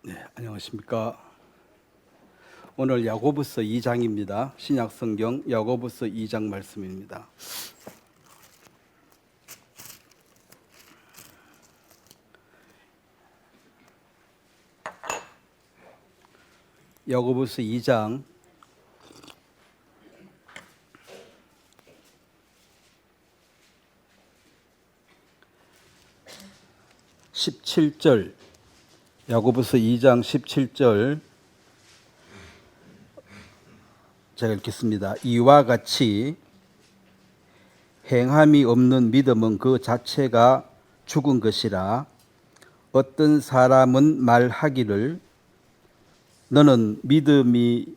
네, 안녕하십니까. 오늘 야고보서 2장입니다. 신약성경 야고보서 2장 말씀입니다. 야고보서 2장 17절, 야고보서 2장 17절 제가 읽겠습니다. 이와 같이 행함이 없는 믿음은 그 자체가 죽은 것이라. 어떤 사람은 말하기를 너는 믿음이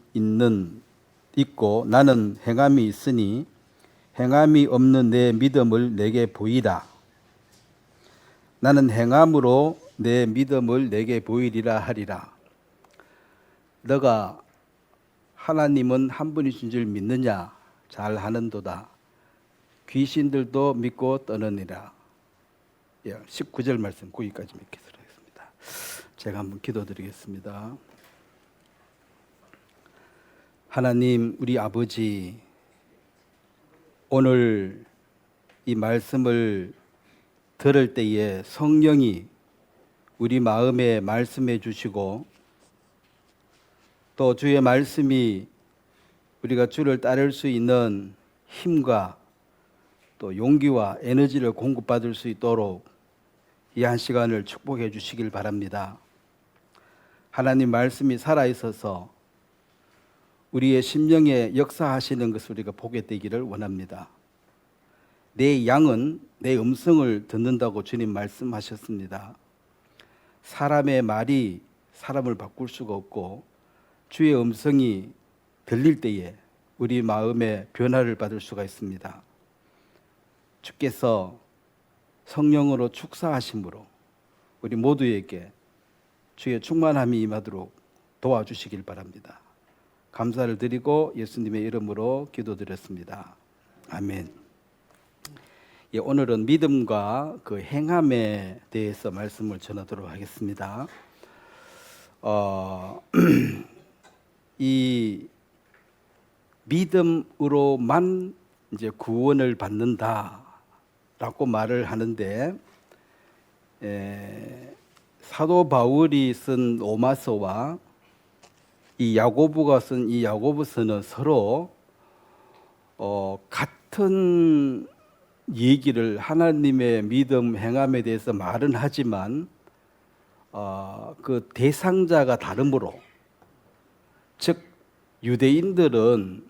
있고 나는 행함이 있으니 행함이 없는 내 믿음을 내게 보이라. 나는 행함으로 내 믿음을 내게 보이리라 하리라. 너가 하나님은 한 분이신 줄 믿느냐? 잘 하는도다. 귀신들도 믿고 떠느니라. 19절 말씀 거기까지 맺도록 하겠습니다. 제가 한번 기도드리겠습니다. 하나님, 우리 아버지, 오늘 이 말씀을 들을 때에 성령이 우리 마음에 말씀해 주시고 또 주의 말씀이 우리가 주를 따를 수 있는 힘과 또 용기와 에너지를 공급받을 수 있도록 이 한 시간을 축복해 주시길 바랍니다. 하나님 말씀이 살아있어서 우리의 심령에 역사하시는 것을 우리가 보게 되기를 원합니다. 내 양은 내 음성을 듣는다고 주님 말씀하셨습니다. 사람의 말이 사람을 바꿀 수가 없고 주의 음성이 들릴 때에 우리 마음의 변화를 받을 수가 있습니다. 주께서 성령으로 축사하심으로 우리 모두에게 주의 충만함이 임하도록 도와주시길 바랍니다. 감사를 드리고 예수님의 이름으로 기도드렸습니다. 아멘. 오늘은 믿음과 그 행함에 대해서 말씀을 전하도록 하겠습니다. 이 믿음으로만 이제 구원을 받는다라고 말을 하는데, 사도 바울이 쓴 로마서와 이 야고보가 쓴 이 야고보서는 서로 같은 얘기를 하나님의 믿음 행함에 대해서 말은 하지만 그 대상자가 다르므로, 즉 유대인들은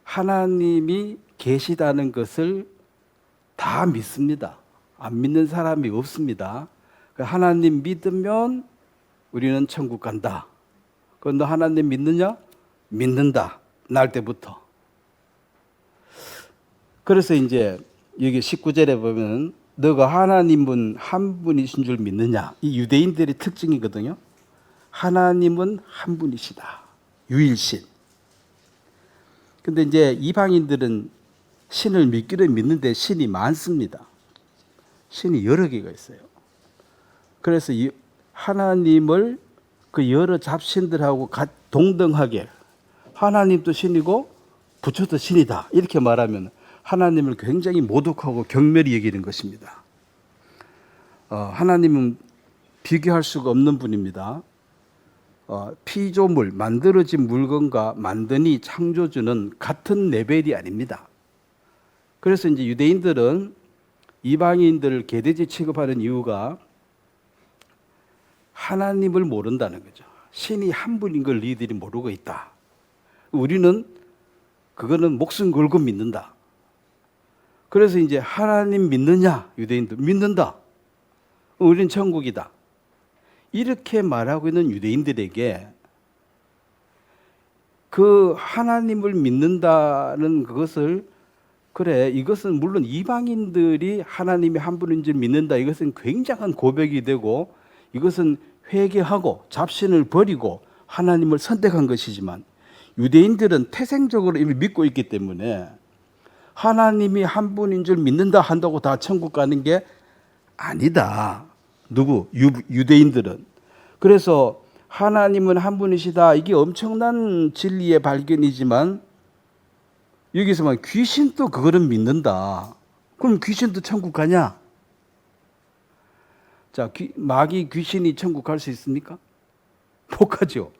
하나님이 계시다는 것을 다 믿습니다. 안 믿는 사람이 없습니다. 하나님 믿으면 우리는 천국 간다. 그럼 너 하나님 믿느냐? 믿는다. 날 때부터. 그래서 이제 여기 19절에 보면 너가 하나님은 한 분이신 줄 믿느냐? 이 유대인들의 특징이거든요. 하나님은 한 분이시다. 유일신. 근데 이제 이방인들은 신을 믿기를 믿는데 신이 많습니다. 신이 여러 개가 있어요. 그래서 이 하나님을 그 여러 잡신들하고 동등하게 하나님도 신이고 부처도 신이다 이렇게 말하면 하나님을 굉장히 모독하고 경멸히 여기는 것입니다. 하나님은 비교할 수가 없는 분입니다. 피조물, 만들어진 물건과 만드니 창조주는 같은 레벨이 아닙니다. 그래서 이제 유대인들은 이방인들을 개돼지 취급하는 이유가 하나님을 모른다는 거죠. 신이 한 분인 걸 너희들이 모르고 있다. 우리는 그거는 목숨 걸고 믿는다. 그래서 이제 하나님 믿느냐? 유대인들 믿는다. 우리는 천국이다. 이렇게 말하고 있는 유대인들에게 그 하나님을 믿는다는 그것을, 그래, 이것은 물론 이방인들이 하나님이 한 분인 줄 믿는다. 이것은 굉장한 고백이 되고 이것은 회개하고 잡신을 버리고 하나님을 선택한 것이지만 유대인들은 태생적으로 이미 믿고 있기 때문에 하나님이 한 분인 줄 믿는다 한다고 다 천국 가는 게 아니다. 유대인들은. 그래서 하나님은 한 분이시다. 이게 엄청난 진리의 발견이지만 여기서만 귀신도 그거를 믿는다. 그럼 귀신도 천국 가냐? 자, 마귀 귀신이 천국 갈 수 있습니까? 못 가죠.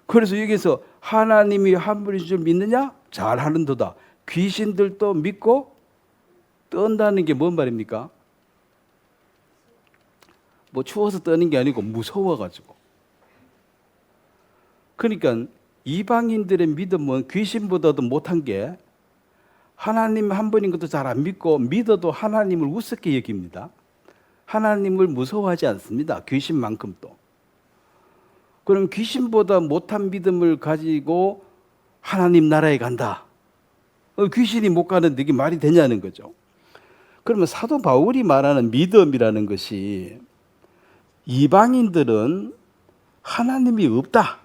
그래서 여기서 하나님이 한 분이신 줄 믿느냐? 잘하는도다. 귀신들도 믿고 떤다는 게 뭔 말입니까? 뭐 추워서 떠는 게 아니고 무서워가지고. 그러니까 이방인들의 믿음은 귀신보다도 못한 게 하나님 한 분인 것도 잘 안 믿고 믿어도 하나님을 우습게 여깁니다. 하나님을 무서워하지 않습니다. 귀신만큼도. 그럼 귀신보다 못한 믿음을 가지고 하나님 나라에 간다. 귀신이 못 가는데 이게 말이 되냐는 거죠. 그러면 사도 바울이 말하는 믿음이라는 것이 이방인들은 하나님이 없다.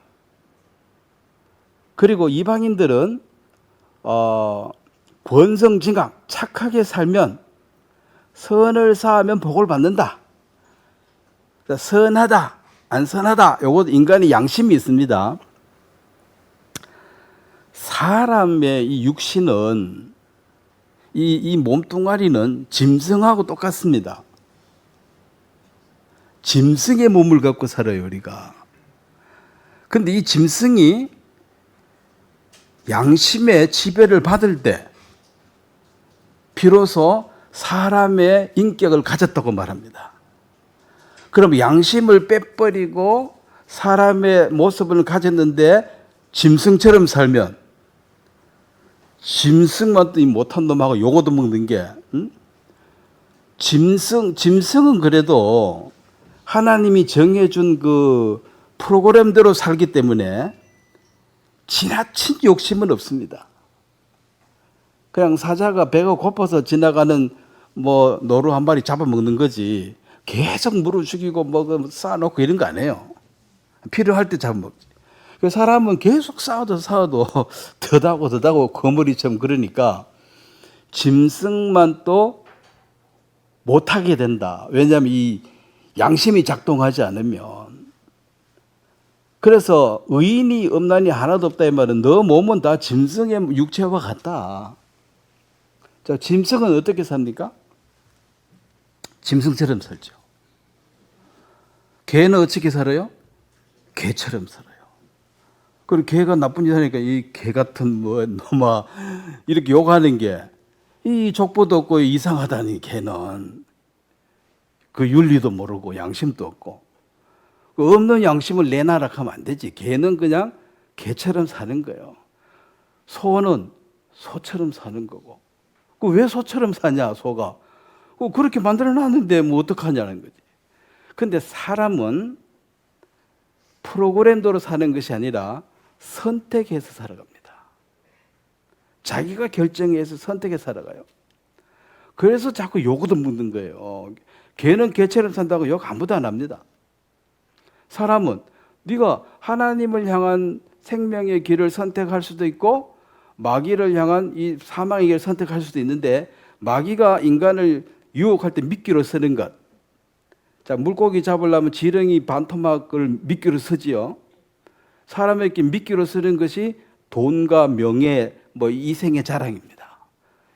그리고 이방인들은 권성징악, 착하게 살면 선을 쌓으면 복을 받는다. 선하다, 안 선하다. 요것 인간의 양심이 있습니다. 사람의 이 육신은 이 몸뚱아리는 짐승하고 똑같습니다. 짐승의 몸을 갖고 살아요, 우리가. 근데 이 짐승이 양심의 지배를 받을 때 비로소 사람의 인격을 가졌다고 말합니다. 그럼 양심을 빼버리고 사람의 모습을 가졌는데 짐승처럼 살면 짐승만 또 못한 놈하고 요거도 먹는 게 짐승은 그래도 하나님이 정해준 그 프로그램대로 살기 때문에 지나친 욕심은 없습니다. 그냥 사자가 배가 고파서 지나가는 뭐 노루 한 마리 잡아먹는 거지 계속 물을 죽이고 뭐 쌓아놓고 이런 거 안 해요. 필요할 때 잡아먹지. 그 사람은 계속 쌓아도 더다고 거머리처럼 그러니까 짐승만 또 못하게 된다. 왜냐하면 이 양심이 작동하지 않으면. 그래서 의인이 없나니 하나도 없다 이 말은 너 몸은 다 짐승의 육체와 같다. 자, 짐승은 어떻게 삽니까? 짐승처럼 살죠. 개는 어떻게 살아요? 개처럼 살아요. 그리고 개가 나쁜 짓 하니까 이 개 같은 뭐 놈아 이렇게 욕하는 게 이 족보도 없고 이상하다니 개는 그 윤리도 모르고 양심도 없고 그 없는 양심을 내놔라 하면 안 되지. 개는 그냥 개처럼 사는 거예요. 소는 소처럼 사는 거고. 그 왜 소처럼 사냐 소가? 그렇게 만들어놨는데 뭐 어떡하냐는 거지. 근데 사람은 프로그램대로 사는 것이 아니라 선택해서 살아갑니다. 자기가 결정해서 선택해서 살아가요. 그래서 자꾸 욕도 묻는 거예요. 개는 개처럼 산다고 욕 아무도 안 합니다. 사람은 네가 하나님을 향한 생명의 길을 선택할 수도 있고 마귀를 향한 이 사망의 길을 선택할 수도 있는데 마귀가 인간을 유혹할 때 미끼로 쓰는 것. 자, 물고기 잡으려면 지렁이 반토막을 미끼로 쓰지요. 사람에게 미끼로 쓰는 것이 돈과 명예, 뭐 이생의 자랑입니다.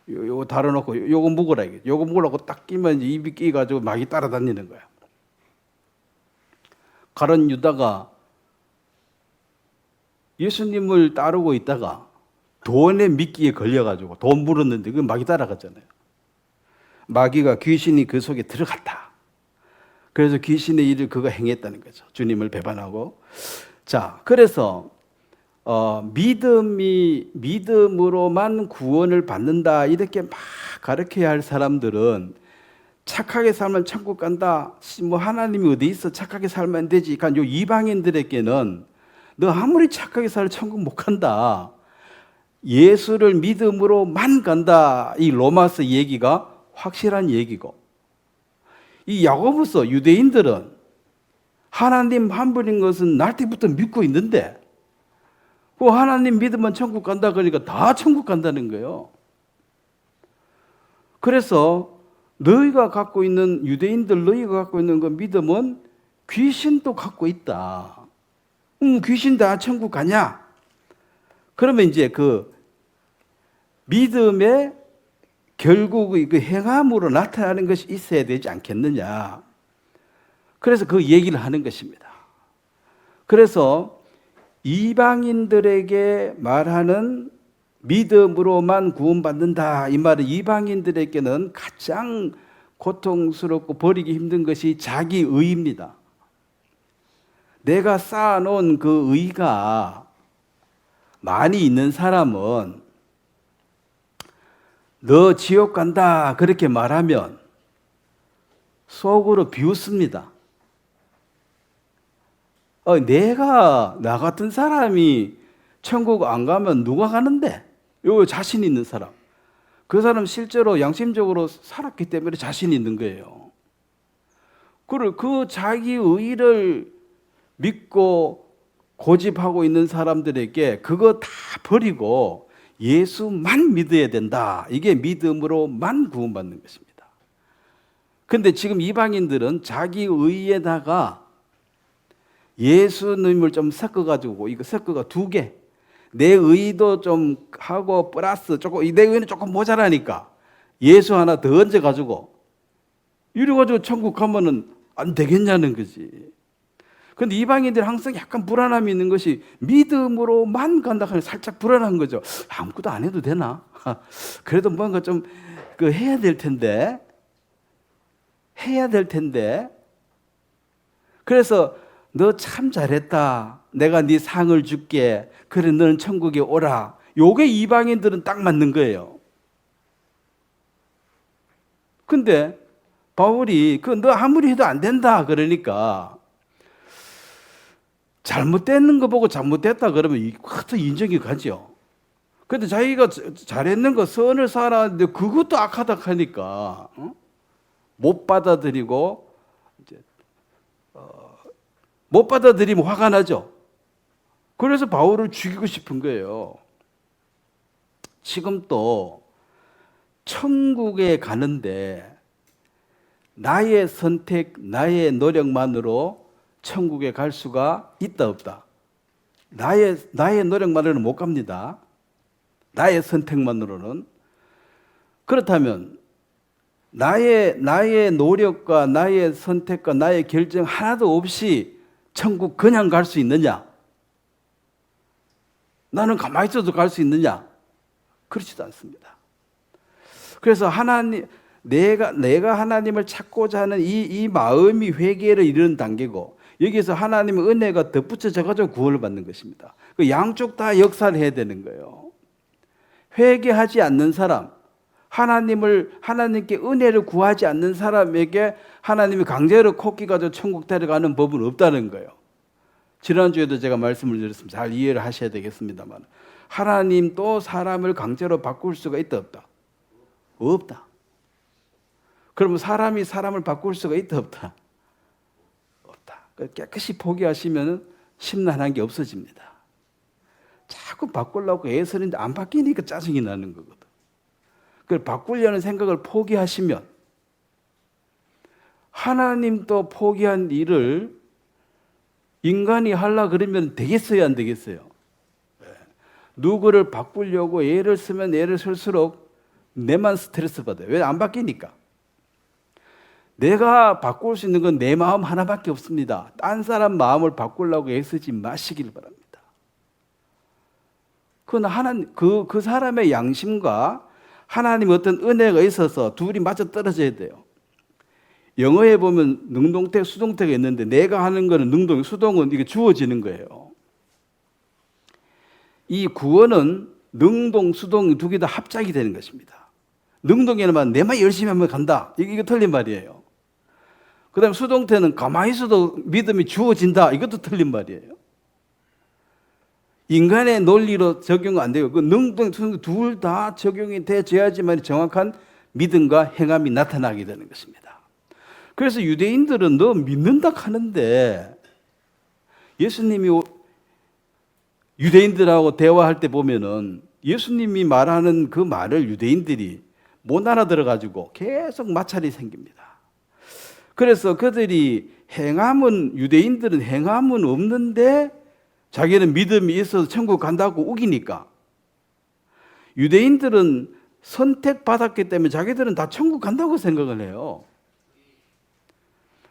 요거 달아놓고 요거 먹으라 이게. 요거 먹으라고 딱 끼면 이제 입이 끼가지고 마귀 따라다니는 거야. 가룟 유다가 예수님을 따르고 있다가 돈의 미끼에 걸려가지고 돈 물었는데 그 마귀 따라갔잖아요. 마귀가 귀신이 그 속에 들어갔다. 그래서 귀신의 일을 그가 행했다는 거죠. 주님을 배반하고. 자, 그래서 믿음으로만 구원을 받는다 이렇게 막 가르쳐야 할 사람들은 착하게 살면 천국 간다. 뭐 하나님이 어디 있어? 착하게 살면 안 되지. 그러니까 요 이방인들에게는 너 아무리 착하게 살아 천국 못 간다. 예수를 믿음으로만 간다. 이 로마서 얘기가 확실한 얘기고. 이 야고보서 유대인들은 하나님 한 분인 것은 날 때부터 믿고 있는데 그 하나님 믿으면 천국 간다 그러니까 다 천국 간다는 거예요. 그래서 너희가 갖고 있는 유대인들 너희가 갖고 있는 그 믿음은 귀신도 갖고 있다. 귀신 다 천국 가냐? 그러면 이제 그 믿음의 결국 그 행함으로 나타나는 것이 있어야 되지 않겠느냐. 그래서 그 얘기를 하는 것입니다. 그래서 이방인들에게 말하는 믿음으로만 구원받는다, 이 말은 이방인들에게는 가장 고통스럽고 버리기 힘든 것이 자기 의입니다. 내가 쌓아놓은 그 의가 많이 있는 사람은 너 지옥 간다 그렇게 말하면 속으로 비웃습니다. 내가 나 같은 사람이 천국 안 가면 누가 가는데? 요 자신 있는 사람. 그 사람 실제로 양심적으로 살았기 때문에 자신 있는 거예요. 그 자기 의를 믿고 고집하고 있는 사람들에게 그거 다 버리고 예수만 믿어야 된다. 이게 믿음으로만 구원받는 것입니다. 근데 지금 이방인들은 자기 의에다가 예수님을 좀 섞어가지고, 이거 섞어가 두 개. 내 의도 좀 하고 플러스 조금, 내 의는 조금 모자라니까 예수 하나 더 얹어가지고 이래가지고 천국 가면은 안 되겠냐는 거지. 근데 이방인들이 항상 약간 불안함이 있는 것이 믿음으로만 간다 하면 살짝 불안한 거죠. 아무것도 안 해도 되나? 그래도 뭔가 좀 해야 될 텐데. 그래서 너 참 잘했다. 내가 네 상을 줄게. 그래, 너는 천국에 오라. 요게 이방인들은 딱 맞는 거예요. 근데 바울이 너 아무리 해도 안 된다 그러니까 잘못되는 거 보고 잘못됐다 그러면 그것도 인정이 가죠. 근데 자기가 잘했는 거 선을 살았는데 그것도 악하다 하니까 못 받아들이고 이제 못 받아들이면 화가 나죠. 그래서 바울을 죽이고 싶은 거예요. 지금 또 천국에 가는데 나의 선택, 나의 노력만으로 천국에 갈 수가 있다 없다? 나의 노력만으로는 못 갑니다. 나의 선택만으로는. 그렇다면 나의 노력과 나의 선택과 나의 결정 하나도 없이 천국 그냥 갈 수 있느냐? 나는 가만히 있어도 갈 수 있느냐? 그렇지도 않습니다. 그래서 내가 하나님을 찾고자 하는 이 마음이 회개를 이루는 단계고, 여기서 하나님의 은혜가 덧붙여져가지고 구원을 받는 것입니다. 그 양쪽 다 역사를 해야 되는 거예요. 회개하지 않는 사람, 하나님께 은혜를 구하지 않는 사람에게 하나님이 강제로 코끼 가지고 천국 데려가는 법은 없다는 거예요. 지난주에도 제가 말씀을 드렸습니다. 잘 이해를 하셔야 되겠습니다만, 하나님도 사람을 강제로 바꿀 수가 있다 없다? 없다. 그러면 사람이 사람을 바꿀 수가 있다 없다? 없다. 깨끗이 포기하시면 심란한 게 없어집니다. 자꾸 바꾸려고 애쓰는데 안 바뀌니까 짜증이 나는 거거든. 그걸 바꾸려는 생각을 포기하시면 하나님도 포기한 일을 인간이 하려 그러면 되겠어요, 안 되겠어요? 누구를 바꾸려고 애를 쓰면 애를 쓸수록 내만 스트레스 받아요. 왜? 안 바뀌니까. 내가 바꿀 수 있는 건 내 마음 하나밖에 없습니다. 딴 사람 마음을 바꾸려고 애쓰지 마시길 바랍니다. 그 사람의 양심과 하나님의 어떤 은혜가 있어서 둘이 맞아 떨어져야 돼요. 영어에 보면 능동태, 수동태가 있는데 내가 하는 거는 능동, 수동은 이게 주어지는 거예요. 이 구원은 능동, 수동 두 개 다 합작이 되는 것입니다. 능동에는 내만 열심히 하면 간다. 이거 틀린 말이에요. 그 다음에 수동태는 가만히 있어도 믿음이 주어진다. 이것도 틀린 말이에요. 인간의 논리로 적용 안 돼요. 그 능동, 수동 둘 다 적용이 돼야지만 정확한 믿음과 행함이 나타나게 되는 것입니다. 그래서 유대인들은 너 믿는다 하는데 예수님이 유대인들하고 대화할 때 보면은 예수님이 말하는 그 말을 유대인들이 못 알아들어가지고 계속 마찰이 생깁니다. 그래서 그들이 유대인들은 행함은 없는데 자기는 믿음이 있어서 천국 간다고 우기니까. 유대인들은 선택받았기 때문에 자기들은 다 천국 간다고 생각을 해요.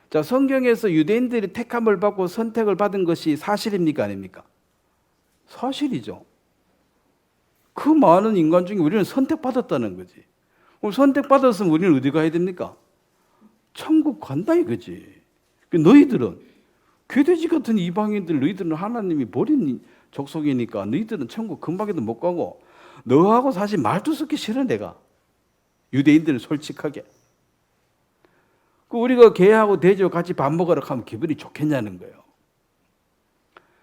자, 성경에서 유대인들이 택함을 받고 선택을 받은 것이 사실입니까? 아닙니까? 사실이죠. 그 많은 인간 중에 우리는 선택받았다는 거지. 그럼 선택받았으면 우리는 어디 가야 됩니까? 천국 간다 이거지. 너희들은 괴돼지 같은 이방인들, 너희들은 하나님이 버린 족속이니까 너희들은 천국 금방에도 못 가고, 너하고 사실 말도 섞기 싫어 내가. 유대인들은 솔직하게. 우리가 개하고 돼지하고 같이 밥 먹으러 가면 기분이 좋겠냐는 거예요.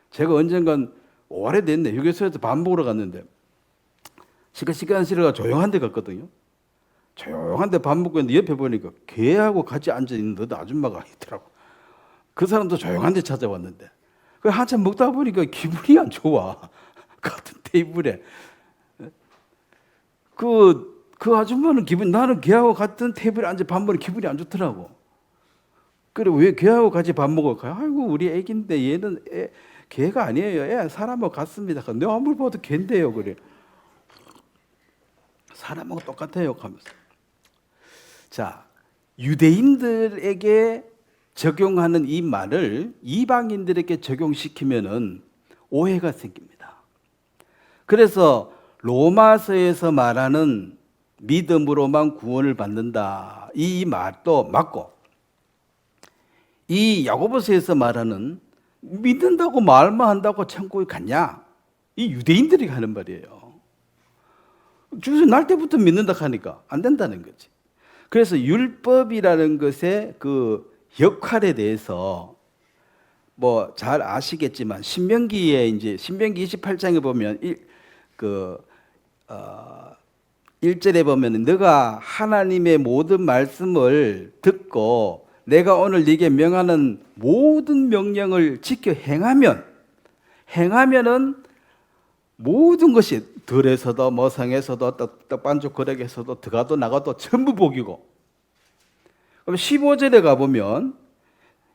제가 언젠간 오래됐네. 휴게소에서 밥 먹으러 갔는데 시간 싫어가 조용한 데 갔거든요. 조용한 데 밥 먹고 있는데 옆에 보니까 개하고 같이 앉아있는 너도 아줌마가 있더라고. 그 사람도 조용한 데 찾아왔는데 한참 먹다 보니까 기분이 안 좋아. 같은 테이블에. 그 아줌마는 나는 걔하고 같은 테이블에 앉아 밥 먹으면 기분이 안 좋더라고. 그래, 왜 걔하고 같이 밥 먹어? 아이고, 우리 애기인데 얘는 걔가 아니에요. 애 사람하고 같습니다. 내가 아무리 봐도 걔인데요. 그래. 사람하고 똑같아요. 하면서. 자, 유대인들에게 적용하는 이 말을 이방인들에게 적용시키면은 오해가 생깁니다. 그래서 로마서에서 말하는 믿음으로만 구원을 받는다, 이 말도 맞고, 이 야고보서에서 말하는 믿는다고 말만 한다고 천국에 갔냐, 이 유대인들이 하는 말이에요. 주에서 날 때부터 믿는다 하니까 안 된다는 거지. 그래서 율법이라는 것의 그 역할에 대해서 뭐 잘 아시겠지만 신명기에 이제 신명기 28장에 보면 1절에 보면 너가 하나님의 모든 말씀을 듣고 내가 오늘 네게 명하는 모든 명령을 지켜 행하면은 모든 것이 들에서도 뭐 성에서도 떡반죽 거력에서도 들어가도 나가도 전부 복이고. 그럼 15절에 가보면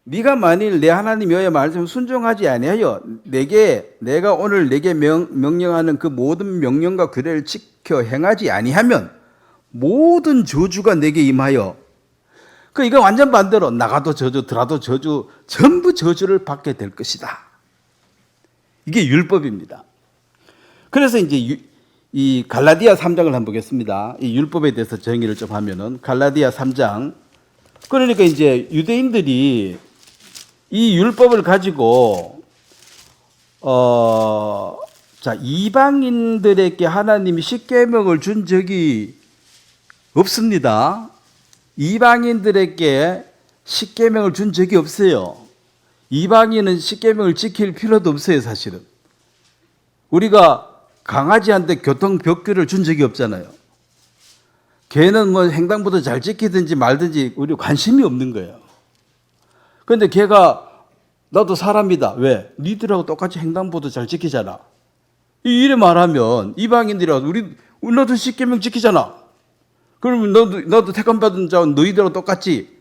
네가 만일 내 하나님 여호와의 말씀을 순종하지 아니하여 내가 오늘 네게 명령하는 그 모든 명령과 규례를 지켜 행하지 아니하면 모든 저주가 네게 임하여, 이거 완전 반대로 나가도 저주 들어도 저주 전부 저주를 받게 될 것이다. 이게 율법입니다. 그래서 이제 이 갈라디아 3장을 한번 보겠습니다. 이 율법에 대해서 정의를 좀 하면은 갈라디아 3장. 그러니까 이제 유대인들이 이 율법을 가지고 이방인들에게 하나님이 십계명을 준 적이 없습니다. 이방인들에게 십계명을 준 적이 없어요. 이방인은 십계명을 지킬 필요도 없어요, 사실은. 우리가 강아지한테 교통법규를 준 적이 없잖아요. 걔는 뭐 횡단보도 잘 지키든지 말든지 우리 관심이 없는 거예요. 그런데 걔가 나도 사람이다. 왜? 니들하고 똑같이 횡단보도 잘 지키잖아. 이래 말하면 이방인들이라도 나도 십계명 지키잖아. 그러면 너도 택함받은 자는 너희들하고 똑같이.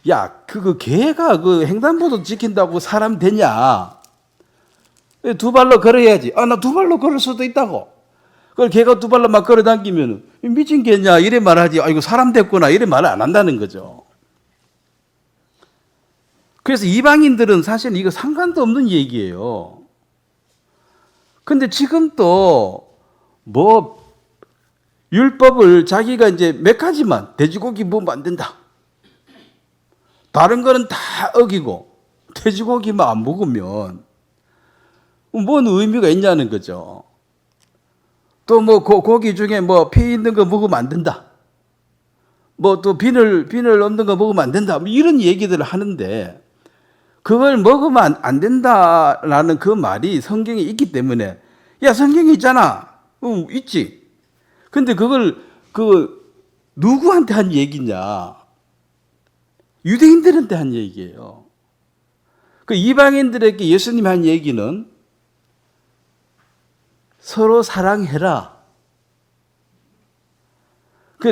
야, 걔가 횡단보도 지킨다고 사람 되냐? 두 발로 걸어야지. 나 두 발로 걸을 수도 있다고. 그걸 걔가 두 발로 막 걸어 다니면 미친 개냐? 이래 말하지. 이거 사람 됐구나. 이래 말을 안 한다는 거죠. 그래서 이방인들은 사실 이거 상관도 없는 얘기예요. 근데 지금 또 율법을 자기가 이제 몇 가지만 돼지고기 먹으면 안 된다. 다른 거는 다 어기고 돼지고기만 안 먹으면 뭔 의미가 있냐는 거죠. 또 고기 중에 피 있는 거 먹으면 안 된다. 또 비늘 없는 거 먹으면 안 된다. 이런 얘기들을 하는데 그걸 먹으면 안 된다라는 그 말이 성경에 있기 때문에, 야, 성경에 있잖아. 있지. 근데 그걸 누구한테 한 얘기냐? 유대인들한테 한 얘기예요. 이방인들에게 예수님이 한 얘기는 서로 사랑해라.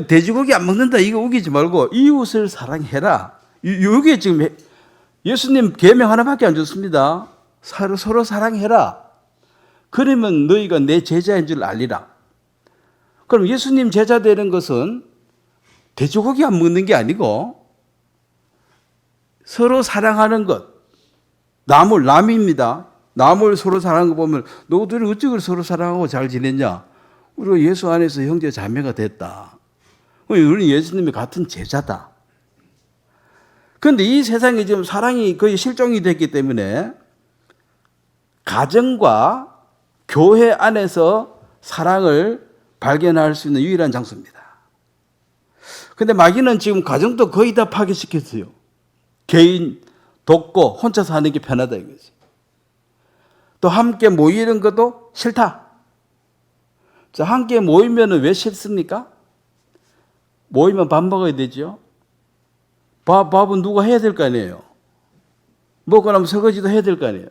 돼지고기 안 먹는다 이거 우기지 말고 이웃을 사랑해라. 이게 지금 예수님 계명 하나밖에 안 줬습니다. 서로 사랑해라. 그러면 너희가 내 제자인 줄 알리라. 그럼 예수님 제자 되는 것은 돼지고기 안 먹는 게 아니고 서로 사랑하는 것. 남입니다. 남을 서로 사랑하는 거 보면 너희들은 어찌 서로 사랑하고 잘 지냈냐? 우리가 예수 안에서 형제 자매가 됐다. 우리는 예수님이 같은 제자다. 그런데 이 세상에 지금 사랑이 거의 실종이 됐기 때문에 가정과 교회 안에서 사랑을 발견할 수 있는 유일한 장소입니다. 그런데 마귀는 지금 가정도 거의 다 파괴시켰어요. 개인 돕고 혼자 사는 게 편하다 이거지. 또 함께 모이는 것도 싫다. 자, 함께 모이면 왜 싫습니까? 모이면 밥 먹어야 되죠. 밥은 누가 해야 될 거 아니에요. 먹고 나면 설거지도 해야 될 거 아니에요.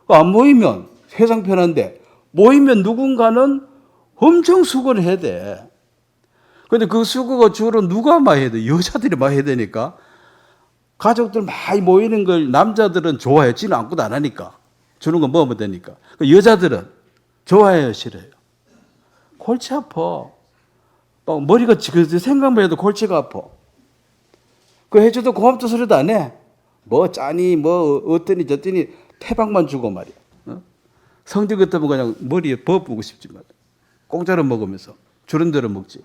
안 모이면 세상 편한데 모이면 누군가는 엄청 수고를 해야 돼. 그런데 그 수고가 주로 누가 많이 해야 돼? 여자들이 많이 해야 되니까. 가족들 많이 모이는 걸 남자들은 좋아해요. 지는 아무것도 안 하니까. 주는 거 먹으면 되니까. 여자들은 좋아해요, 싫어요? 골치 아파. 머리가 생각만 해도 골치가 아파. 그 해줘도 고맙다 소리도 안 해. 뭐 짜니 뭐 어떠니 저떠니 태박만 주고 말이야. 성질 같으면 그냥 머리에 버부고 싶지 말이야. 공짜로 먹으면서 주는 대로 먹지.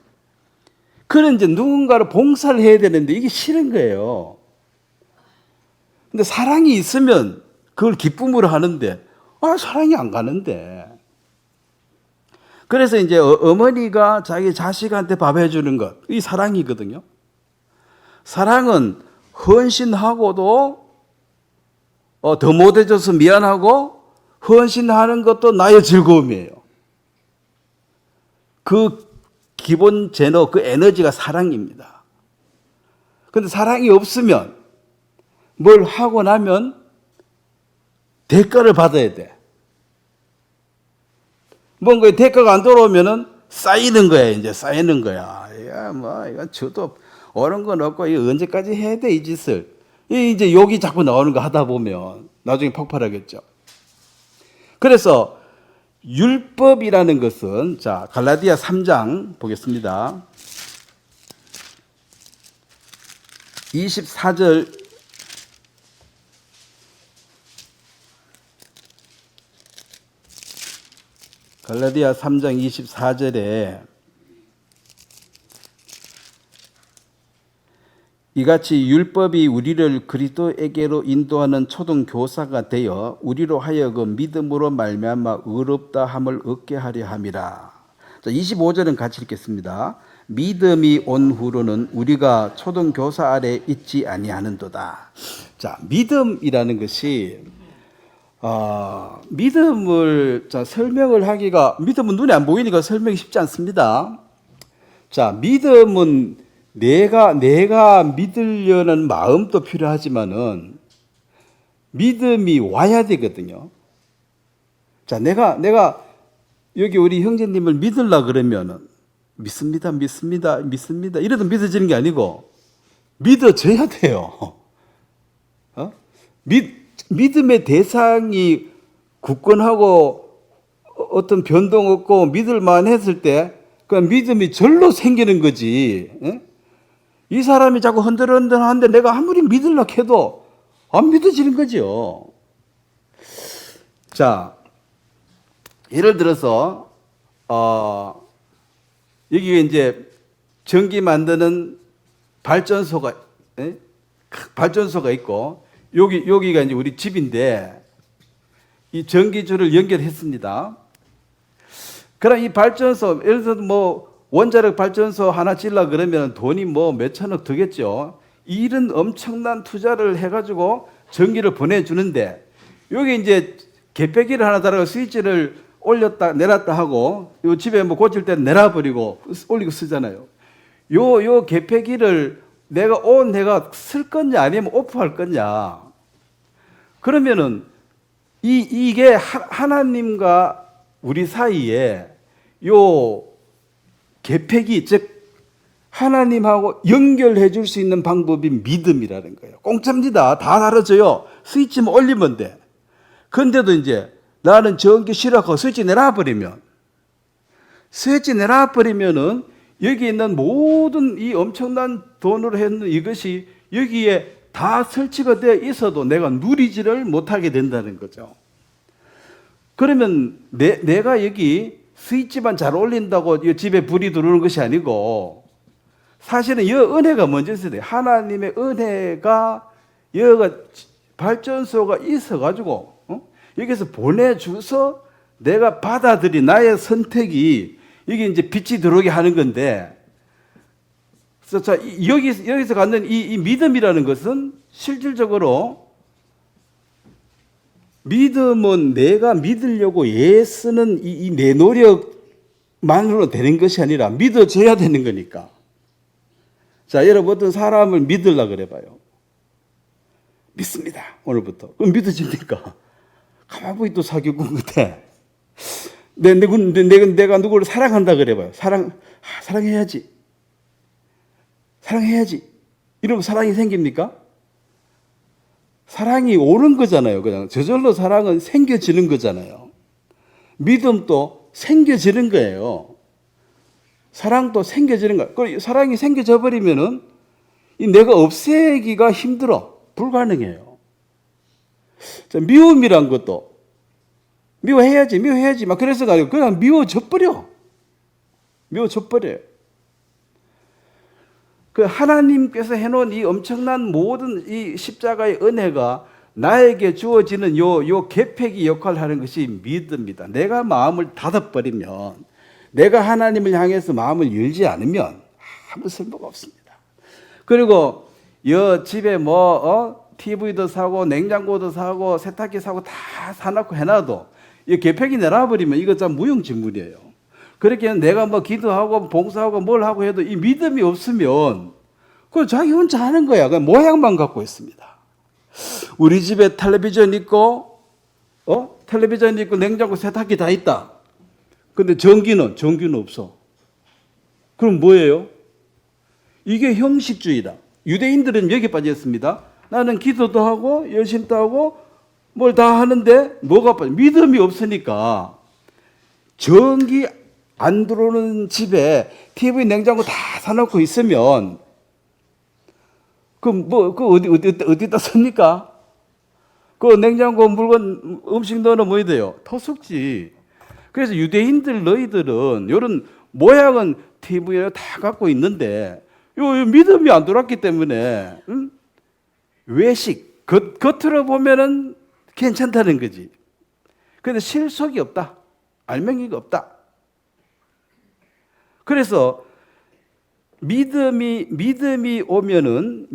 그는 이제 누군가를 봉사를 해야 되는데 이게 싫은 거예요. 근데 사랑이 있으면 그걸 기쁨으로 하는데 사랑이 안 가는데. 그래서 이제 어머니가 자기 자식한테 밥 해주는 것, 이 사랑이거든요. 사랑은 헌신하고도 더 못해줘서 미안하고 헌신하는 것도 나의 즐거움이에요. 그 기본 제너, 그 에너지가 사랑입니다. 그런데 사랑이 없으면 뭘 하고 나면 대가를 받아야 돼. 뭔가 대가가 안 돌아오면은 쌓이는 거야, 이제 쌓이는 거야. 이건 저도 오는 건 없고, 이거 언제까지 해야 돼, 이 짓을. 이제 욕이 자꾸 나오는 거 하다 보면 나중에 폭발하겠죠. 그래서 율법이라는 것은, 자, 갈라디아 3장 보겠습니다. 24절 갈라디아 3장 24절에 이같이 율법이 우리를 그리스도에게로 인도하는 초등교사가 되어 우리로 하여금 믿음으로 말미암아 의롭다 함을 얻게 하려 함이라. 자, 25절은 같이 읽겠습니다. 믿음이 온 후로는 우리가 초등교사 아래 있지 아니하는도다. 자, 믿음이라는 것이 믿음을 설명을 하기가, 믿음은 눈에 안 보이니까 설명이 쉽지 않습니다. 자, 믿음은 내가 믿으려는 마음도 필요하지만은 믿음이 와야 되거든요. 자, 내가 여기 우리 형제님을 믿으려 그러면은 믿습니다 이래도 믿어지는 게 아니고 믿어져야 돼요. 믿음의 대상이 굳건하고 어떤 변동 없고 믿을만 했을 때 그 믿음이 절로 생기는 거지. 이 사람이 자꾸 흔들흔들하는데 내가 아무리 믿으려고 해도 안 믿어지는 거죠. 자, 예를 들어서 여기에 이제 전기 만드는 발전소가 있고 여기가 이제 우리 집인데 이 전기줄을 연결했습니다. 그럼 이 발전소, 예를 들어서 뭐 원자력 발전소 하나 짓려 그러면 돈이 뭐 몇천억 들겠죠. 이런 엄청난 투자를 해가지고 전기를 보내주는데 여기 이제 개폐기를 하나 달아서 스위치를 올렸다 내렸다 하고 요 집에 뭐 고칠 때 내려버리고 올리고 쓰잖아요. 요 개폐기를 내가 쓸 거냐 아니면 오프할 거냐. 그러면은 이게 하나님과 우리 사이에 요 개폐기, 즉 하나님하고 연결해 줄 수 있는 방법이 믿음이라는 거예요. 공짜입니다. 다 다뤄져요. 스위치만 올리면 돼. 근데도 이제 나는 전기 싫어하고 스위치 내놔버리면은 여기 있는 모든 이 엄청난 돈으로 했는 이것이 여기에 다 설치가 되어 있어도 내가 누리지를 못하게 된다는 거죠. 그러면 내가 여기 스위치만 잘 올린다고 이 집에 불이 들어오는 것이 아니고 사실은 이 은혜가 먼저 있어야 돼요. 하나님의 은혜가 여기가 발전소가 있어가지고 여기서 보내줘서 내가 받아들인 나의 선택이 이게 이제 빛이 들어오게 하는 건데, 그래서 자, 여기서 갖는 이 믿음이라는 것은 실질적으로 믿음은 내가 믿으려고 애쓰는 이 내 노력만으로 되는 것이 아니라 믿어줘야 되는 거니까. 자, 여러분 어떤 사람을 믿으려고 그래봐요. 믿습니다. 오늘부터. 그럼 믿어집니까? 가만히 보니 또 사기꾼 같아. 내가 누구를 사랑한다 그래봐요. 사랑해야지. 이러면 사랑이 생깁니까? 사랑이 오는 거잖아요. 그냥 저절로 사랑은 생겨지는 거잖아요. 믿음도 생겨지는 거예요. 사랑도 생겨지는 거예요. 그리고 사랑이 생겨져 버리면은 내가 없애기가 힘들어. 불가능해요. 자, 미움이란 것도 미워해야지 막 그래서가 아니고 그냥 미워져 버려요. 그 하나님께서 해놓은 이 엄청난 모든 이 십자가의 은혜가 나에게 주어지는 요 계획이 역할을 하는 것이 믿음입니다. 내가 마음을 닫아버리면, 내가 하나님을 향해서 마음을 열지 않으면 아무 쓸모가 없습니다. 그리고 집에 TV도 사고 냉장고도 사고 세탁기 사고 다 사놓고 해놔도 이 계획이 내놔버리면 이거 참 무용지물이에요. 그렇게 내가 기도하고 봉사하고 뭘 하고 해도 이 믿음이 없으면 그건 자기 혼자 하는 거야. 그냥 모양만 갖고 있습니다. 우리 집에 텔레비전 있고 냉장고 세탁기 다 있다. 근데 전기는 없어. 그럼 뭐예요? 이게 형식주의다. 유대인들은 여기 빠져 있습니다. 나는 기도도 하고 열심도 하고 뭘 다 하는데 뭐가 빠져? 믿음이 없으니까 전기 안 들어오는 집에 TV, 냉장고 다 사놓고 있으면 어디다 씁니까? 그 냉장고 물건 음식 넣으면 뭐 돼요? 터썩지. 그래서 유대인들 너희들은 이런 모양은 TV에 다 갖고 있는데 요 믿음이 안 들어왔기 때문에 외식 겉으로 보면은 괜찮다는 거지. 근데 실속이 없다. 알맹이가 없다. 그래서 믿음이 오면은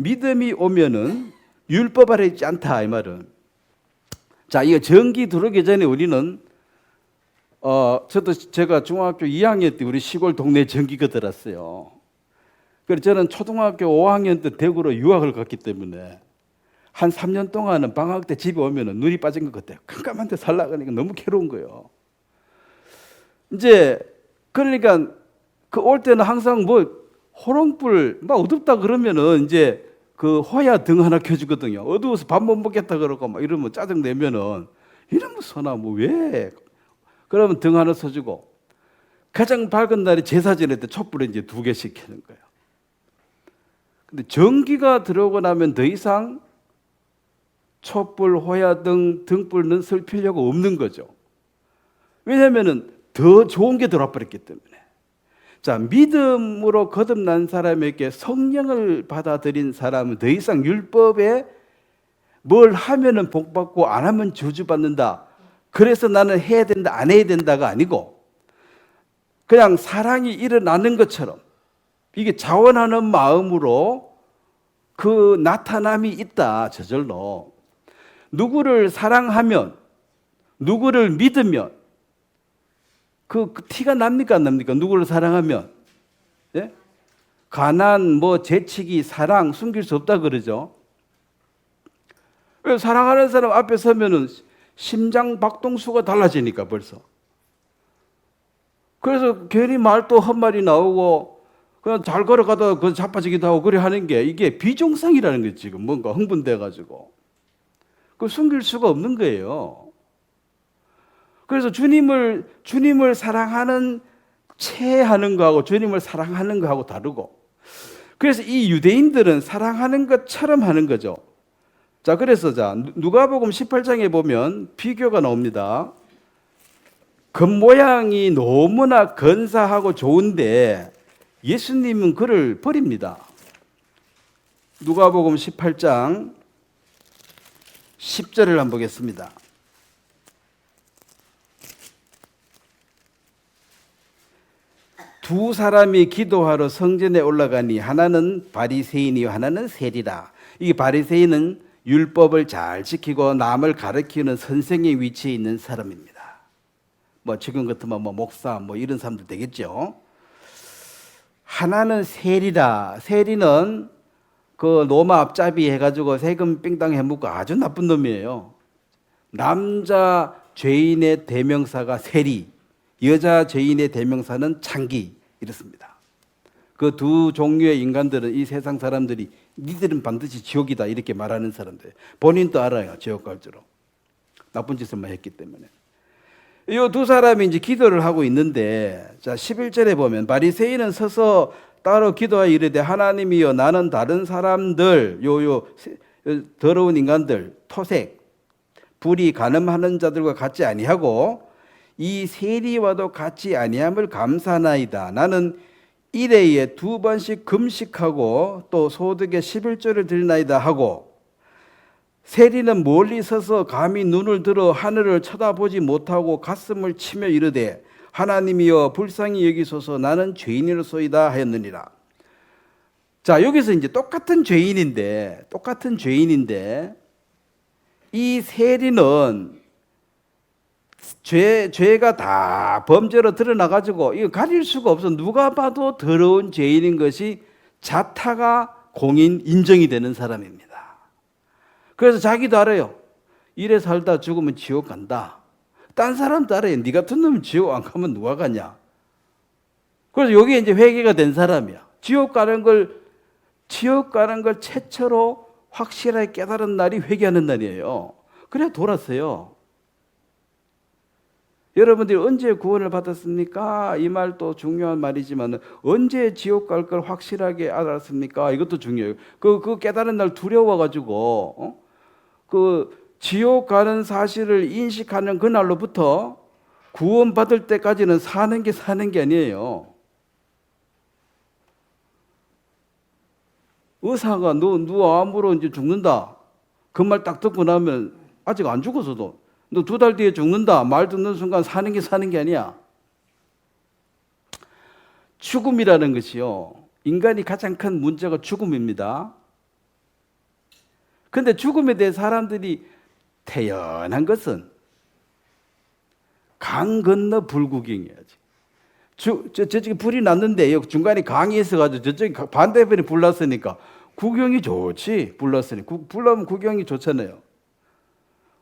율법 아래 있지 않다 이 말은. 자, 이거 전기 들어오기 전에 우리는 제가 중학교 2학년 때 우리 시골 동네 전기가 들었어요. 그래서 저는 초등학교 5학년 때 대구로 유학을 갔기 때문에 한 3년 동안은 방학 때 집에 오면은 눈이 빠진 것 같아요. 깜깜한 데 살라 그러니까 너무 괴로운 거예요. 이제 그러니까 그 올 때는 항상 호롱불 막 어둡다 그러면은 이제 그 호야 등 하나 켜주거든요. 어두워서 밥 못 먹겠다 그러고 막 이러면 짜증 내면은 이러면 서나 왜? 그러면 등 하나 써주고 가장 밝은 날이 제사 지낼 때 촛불을 이제 2개씩 켜는 거예요. 근데 전기가 들어오고 나면 더 이상 촛불, 호야등, 등불은 쓸 필요가 없는 거죠. 왜냐하면은 더 좋은 게 들어와 버렸기 때문에. 자, 믿음으로 거듭난 사람에게 성령을 받아들인 사람은 더 이상 율법에 뭘 하면은 복 받고 안 하면 저주받는다. 그래서 나는 해야 된다, 안 해야 된다가 아니고 그냥 사랑이 일어나는 것처럼 이게 자원하는 마음으로 그 나타남이 있다. 저절로. 누구를 사랑하면, 누구를 믿으면 그 티가 납니까 안 납니까? 누구를 사랑하면. 예? 가난, 재치기, 사랑 숨길 수 없다 그러죠. 사랑하는 사람 앞에 서면은 심장 박동수가 달라지니까 벌써. 그래서 괜히 말도 헛말이 나오고 그냥 잘 걸어가다가 그 자빠지기도 하고 그래 하는 게 이게 비정상이라는 게 지금 뭔가 흥분돼 가지고 그 숨길 수가 없는 거예요. 그래서 주님을 사랑하는 채 하는 거하고 주님을 사랑하는 거하고 다르고, 그래서 이 유대인들은 사랑하는 것처럼 하는 거죠. 자, 그래서 누가복음 18장에 보면 비교가 나옵니다. 겉모양이 너무나 근사하고 좋은데 예수님은 그를 버립니다. 누가복음 18장 10절을 한번 보겠습니다. 두 사람이 기도하러 성전에 올라가니 하나는 바리새인이요 하나는 세리라. 이 바리새인은 율법을 잘 지키고 남을 가르치는 선생의 위치에 있는 사람입니다. 뭐 지금 같으면 뭐 목사 뭐 이런 사람들 되겠죠. 하나는 세리라. 세리는 그 로마 앞잡이 해가지고 세금 삥땅 해먹고 아주 나쁜 놈이에요. 남자 죄인의 대명사가 세리, 여자 죄인의 대명사는 창기, 이렇습니다. 그 두 종류의 인간들은 이 세상 사람들이 니들은 반드시 지옥이다 이렇게 말하는 사람들. 본인도 알아요. 지옥 갈 줄로. 나쁜 짓을만 했기 때문에. 이 두 사람이 이제 기도를 하고 있는데, 자 11절에 보면 바리새인은 서서 따로 기도하여 이르되 하나님이여 나는 다른 사람들 더러운 인간들 토색 불이 간음하는 자들과 같지 아니하고 이 세리와도 같지 아니함을 감사하나이다. 나는 일회에 2번씩 금식하고 또 소득의 11조를 드리나이다 하고, 세리는 멀리 서서 감히 눈을 들어 하늘을 쳐다보지 못하고 가슴을 치며 이르되 하나님이여 불쌍히 여기소서 나는 죄인이로소이다 하였느니라. 자, 여기서 이제 똑같은 죄인인데 이 세리는 죄가 다 범죄로 드러나가지고 이거 가릴 수가 없어. 누가 봐도 더러운 죄인인 것이 자타가 공인 인정이 되는 사람입니다. 그래서 자기도 알아요. 이래 살다 죽으면 지옥 간다. 딴 사람도 알아요. 네 같은 놈은 지옥 안 가면 누가 가냐. 그래서 여기에 이제 회개가 된 사람이야. 지옥 가는 걸 최초로 확실하게 깨달은 날이 회개하는 날이에요. 그래 돌았어요. 여러분들이 언제 구원을 받았습니까? 이 말도 중요한 말이지만 언제 지옥 갈 걸 확실하게 알았습니까? 이것도 중요해요. 그 깨달은 날 두려워가지고 그 지옥 가는 사실을 인식하는 그날로부터 구원 받을 때까지는 사는 게 아니에요. 의사가 너 암으로 이제 죽는다. 그 말 딱 듣고 나면 아직 안 죽었어도 너 2달 뒤에 죽는다. 말 듣는 순간 사는 게 아니야. 죽음이라는 것이요. 인간이 가장 큰 문제가 죽음입니다. 그런데 죽음에 대해 사람들이 태연한 것은 강 건너 불구경해야지. 저쪽에 불이 났는데 중간에 강이 있어가지고 저쪽에 반대편에 불 났으니까 구경이 좋지. 불 났으니 불 나면 구경이 좋잖아요.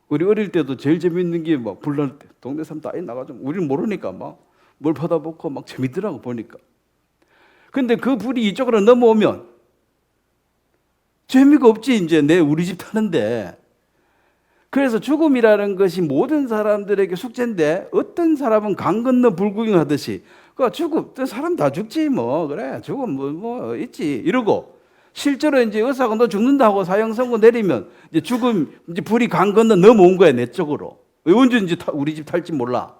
우리 어릴 때도 제일 재밌는 게 막 불 날 때 동네 사람 다 나가지고 우리는 모르니까 막 뭘 받아먹고 막 재밌더라고 보니까. 근데 그 불이 이쪽으로 넘어오면 재미가 없지. 이제 우리 집 타는데. 그래서 죽음이라는 것이 모든 사람들에게 숙제인데 어떤 사람은 강 건너 불구경 하듯이 죽음 사람 다 죽지 뭐 그래 죽음 뭐 있지 이러고, 실제로 이제 의사가 너 죽는다 하고 사형 선고 내리면 이제 죽음 이제 불이 강 건너 넘어온 거야 내 쪽으로. 왜 언제든지 우리 집 탈지 몰라.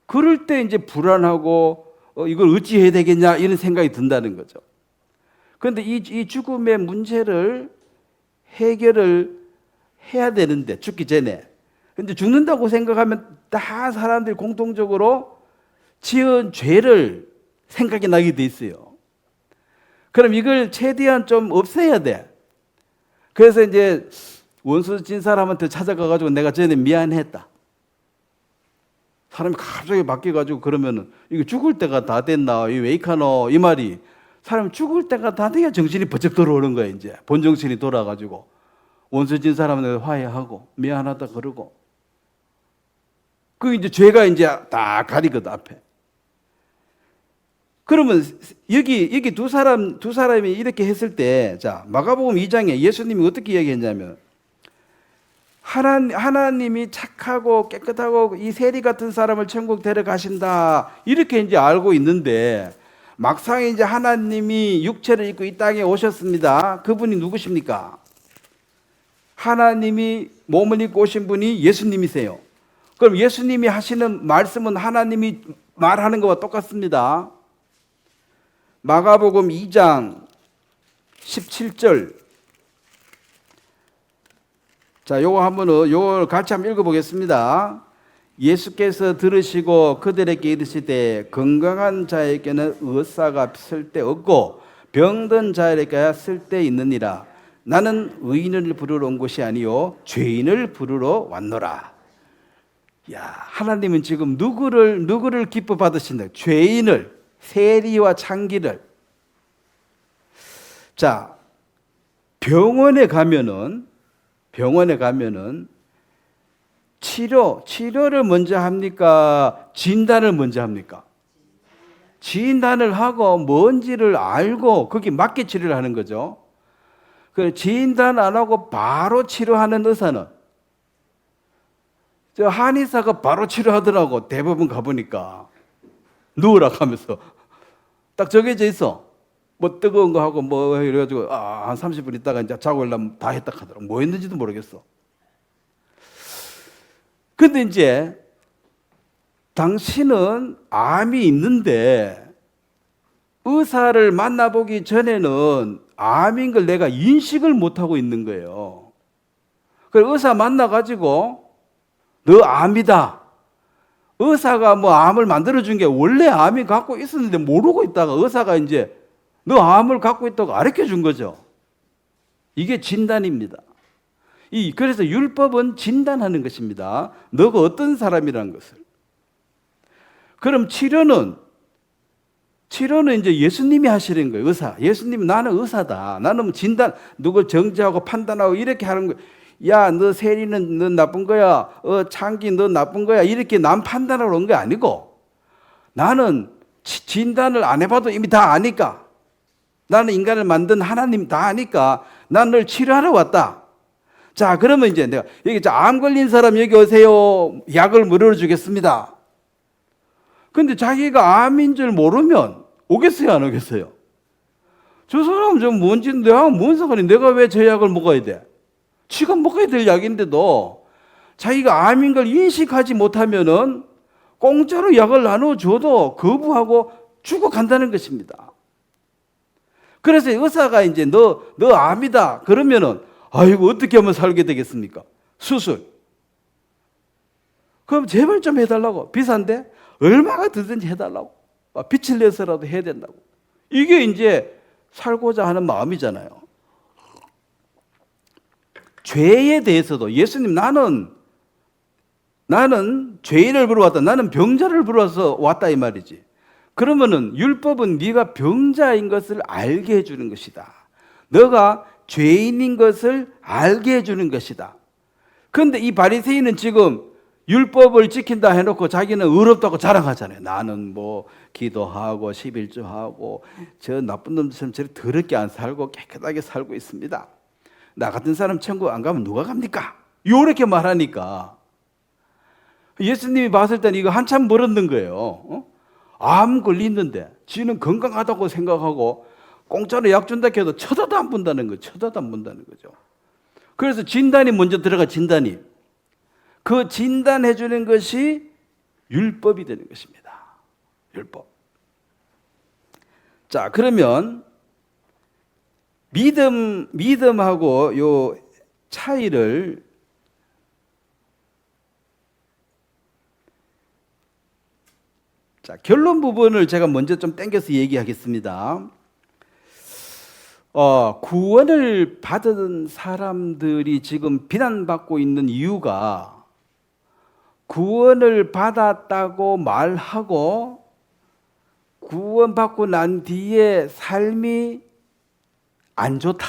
그럴 때 이제 불안하고 이걸 어찌해야 되겠냐 이런 생각이 든다는 거죠. 그런데 이 죽음의 문제를 해결을 해야 되는데 죽기 전에. 근데 죽는다고 생각하면 다 사람들이 공통적으로 지은 죄를 생각이 나게 돼 있어요. 그럼 이걸 최대한 좀 없애야 돼. 그래서 이제 원수 진 사람한테 찾아가가지고 내가 전에 미안했다. 사람이 갑자기 바뀌어가지고 그러면은 이거 죽을 때가 다 됐나? 왜 이카노? 이 말이 사람 죽을 때가 다 돼야 정신이 번쩍 돌아오는 거야. 이제 본정신이 돌아가지고 원수 진 사람한테 화해하고 미안하다 그러고. 그 이제 죄가 이제 다 가리거든 앞에. 그러면 여기 두 사람이 이렇게 했을 때, 자 마가복음 2장에 예수님이 어떻게 이야기했냐면 하나님이 착하고 깨끗하고 이 세리 같은 사람을 천국 데려가신다 이렇게 이제 알고 있는데 막상 이제 하나님이 육체를 입고 이 땅에 오셨습니다. 그분이 누구십니까? 하나님이 몸을 입고 오신 분이 예수님이세요. 그럼 예수님이 하시는 말씀은 하나님이 말하는 것과 똑같습니다. 마가복음 2장 17절. 자, 요거 같이 한번 읽어보겠습니다. 예수께서 들으시고 그들에게 이르시되 건강한 자에게는 의사가 쓸데없고 병든 자에게 쓸데있느니라. 나는 의인을 부르러 온 것이 아니요 죄인을 부르러 왔노라. 야, 하나님은 지금 누구를 기뻐 받으신다? 죄인을, 세리와 창기를. 자, 병원에 가면은 치료를 먼저 합니까? 진단을 먼저 합니까? 진단을 하고 뭔지를 알고 거기 맞게 치료를 하는 거죠. 그 진단 안 하고 바로 치료하는 의사는 저 한의사가 바로 치료하더라고. 대부분 가보니까 누우라 하면서 딱 정해져 있어. 뭐 뜨거운 거 하고 뭐 이래가지고 한 30분 있다가 이제 자고 일어나면 다 했다 하더라고. 뭐 했는지도 모르겠어. 근데 이제 당신은 암이 있는데 의사를 만나보기 전에는 암인 걸 내가 인식을 못하고 있는 거예요. 그래서 의사 만나가지고 너 암이다. 의사가 뭐 암을 만들어준 게 원래 암이 갖고 있었는데 모르고 있다가 의사가 이제 너 암을 갖고 있다고 가르쳐 준 거죠. 이게 진단입니다. 그래서 율법은 진단하는 것입니다. 너가 어떤 사람이라는 것을. 그럼 치료는 이제 예수님이 하시는 거예요. 의사. 예수님이 나는 의사다. 나는 진단, 누굴 정죄하고 판단하고 이렇게 하는 거예요. 야, 너 세리는 너 나쁜 거야. 창기 너 나쁜 거야. 이렇게 남 판단하러 온 게 아니고 나는 진단을 안 해봐도 이미 다 아니까. 나는 인간을 만든 하나님 다 아니까 난 널 치료하러 왔다. 자, 그러면 이제 내가 여기 암 걸린 사람 여기 오세요. 약을 무료로 주겠습니다. 근데 자기가 암인 줄 모르면 오겠어요, 안 오겠어요? 저 사람 좀 뭔지 내가 뭔 상관이 내가 왜 저 약을 먹어야 돼? 지가 먹어야 될 약인데도 자기가 암인 걸 인식하지 못하면은 공짜로 약을 나눠줘도 거부하고 죽어간다는 것입니다. 그래서 의사가 이제 너 암이다 그러면은 아이고 어떻게 하면 살게 되겠습니까? 수술. 그럼 제발 좀 해달라고. 비싼데 얼마가 들든지 해달라고. 빛을 내서라도 해야 된다고. 이게 이제 살고자 하는 마음이잖아요. 죄에 대해서도 예수님 나는 죄인을 부르러 왔다. 나는 병자를 부르러서 왔다 이 말이지. 그러면은 율법은 네가 병자인 것을 알게 해주는 것이다. 너가 죄인인 것을 알게 해주는 것이다. 그런데 이 바리새인은 지금 율법을 지킨다 해놓고 자기는 의롭다고 자랑하잖아요. 나는 뭐 기도하고 11조하고 저 나쁜 놈들처럼 저렇게 더럽게 안 살고 깨끗하게 살고 있습니다. 나 같은 사람 천국 안 가면 누가 갑니까? 이렇게 말하니까 예수님이 봤을 때는 이거 한참 멀었는 거예요. 암 걸리는데 지는 건강하다고 생각하고 공짜로 약 준다 해도 쳐다도 안 본다는 거죠. 쳐다도 안 본다는 거죠. 그래서 진단이 먼저 들어가. 진단이. 그 진단해 주는 것이 율법이 되는 것입니다. 율법. 자, 그러면 믿음하고 요 차이를 자, 결론 부분을 제가 먼저 좀 땡겨서 얘기하겠습니다. 구원을 받은 사람들이 지금 비난받고 있는 이유가 구원을 받았다고 말하고 구원받고 난 뒤에 삶이 안 좋다.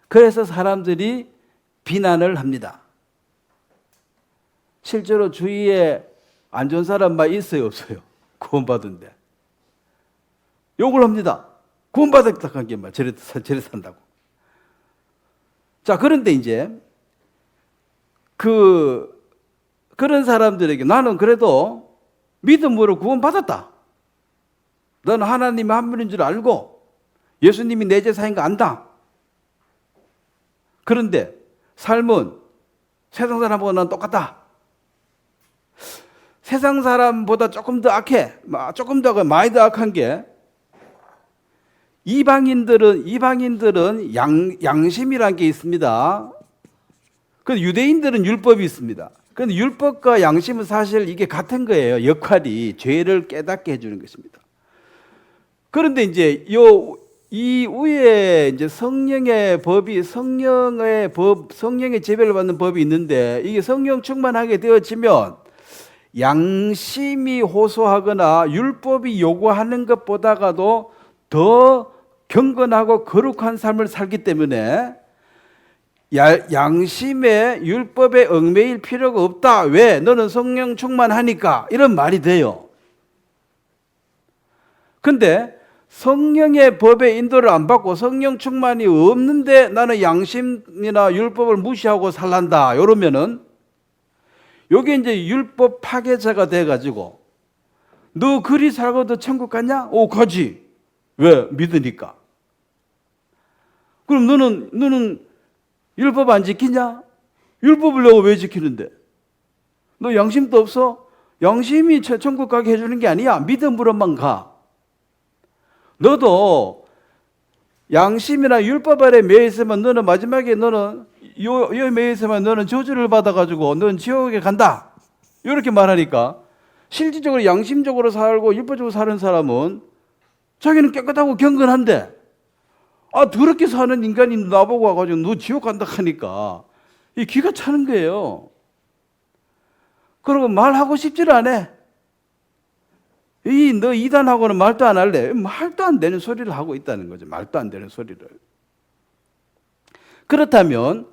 그래서 사람들이 비난을 합니다. 실제로 주위에 안 좋은 사람만 있어요, 없어요? 구원받은데. 욕을 합니다. 구원받았다 한 게 막 저래 산다고. 자, 그런데 이제 그런 사람들에게 나는 그래도 믿음으로 구원받았다. 너는 하나님의 한 분인 줄 알고 예수님이 내 제사인 거 안다. 그런데 삶은 세상 사람보다 난 똑같다. 세상 사람보다 조금 더 악해. 조금 더 많이 더 악한 게 이방인들은 양심이라는 게 있습니다. 그 유대인들은 율법이 있습니다. 그런데 율법과 양심은 사실 이게 같은 거예요. 역할이 죄를 깨닫게 해주는 것입니다. 그런데 이제 이 위에 이제 성령의 지배를 받는 법이 있는데 이게 성령 충만하게 되어지면 양심이 호소하거나 율법이 요구하는 것보다도 더 경건하고 거룩한 삶을 살기 때문에 양심에 율법에 얽매일 필요가 없다. 왜? 너는 성령 충만하니까. 이런 말이 돼요. 근데 성령의 법의 인도를 안 받고 성령 충만이 없는데 나는 양심이나 율법을 무시하고 살란다. 이러면은 요게 이제 율법 파괴자가 돼가지고 너 그리 살고도 천국 가냐? 오, 가지. 왜? 믿으니까. 그럼 너는 율법 안 지키냐? 율법을 내가 왜 지키는데? 너 양심도 없어? 양심이 천국 가게 해주는 게 아니야. 믿음으로만 가. 너도 양심이나 율법 아래 매여 있으면 너는 마지막에 요 매여 있으면 너는 저주를 받아가지고 너는 지옥에 간다. 이렇게 말하니까 실질적으로 양심적으로 살고 율법적으로 사는 사람은 자기는 깨끗하고 경건한데 더럽게 사는 인간이 나보고 와가지고 너 지옥 간다 하니까 이 기가 차는 거예요. 그리고 말하고 싶지를 않아. 너 이단하고는 말도 안 할래. 말도 안 되는 소리를 하고 있다는 거죠. 말도 안 되는 소리를. 그렇다면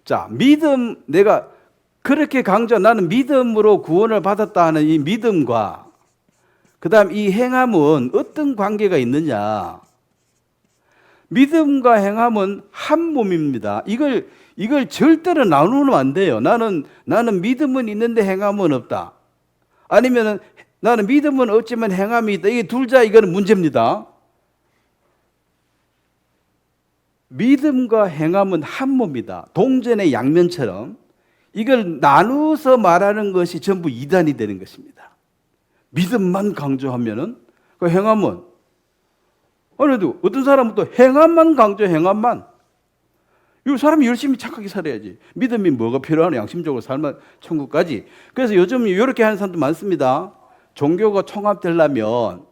자, 믿음, 내가 그렇게 나는 믿음으로 구원을 받았다 하는 이 믿음과 그 다음 이 행함은 어떤 관계가 있느냐. 믿음과 행함은 한 몸입니다. 이걸 절대로 나누면 안 돼요. 나는 믿음은 있는데 행함은 없다. 아니면은 나는 믿음은 없지만 행함이 있다. 이게 둘 다 이거는 문제입니다. 믿음과 행함은 한 몸이다. 동전의 양면처럼 이걸 나누어서 말하는 것이 전부 이단이 되는 것입니다. 믿음만 강조하면은 그 행함은 그래도 어떤 사람은 또 행함만 강조해. 행함만. 이 사람이 열심히 착하게 살아야지. 믿음이 뭐가 필요하나? 양심적으로 살면 천국까지. 그래서 요즘 이렇게 하는 사람도 많습니다. 종교가 통합되려면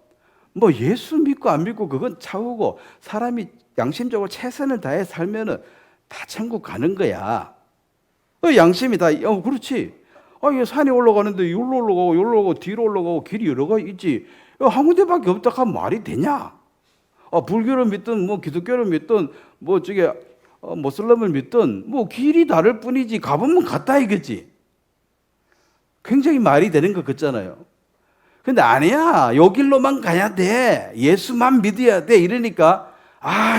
뭐 예수 믿고 안 믿고 그건 차후고 사람이 양심적으로 최선을 다해 살면은 다 천국 가는 거야. 양심이 다 그렇지. 이게 산에 올라가는데 여기로 올라가고 뒤로 올라가고 길이 여러 가지 있지. 한 군데밖에 없다 하면 말이 되냐? 불교를 믿든 뭐 기독교를 믿든 뭐 모슬림을 믿든 뭐 길이 다를 뿐이지 가보면 같다 이거지. 굉장히 말이 되는 것 같잖아요. 근데 아니야. 요 길로만 가야 돼. 예수만 믿어야 돼. 이러니까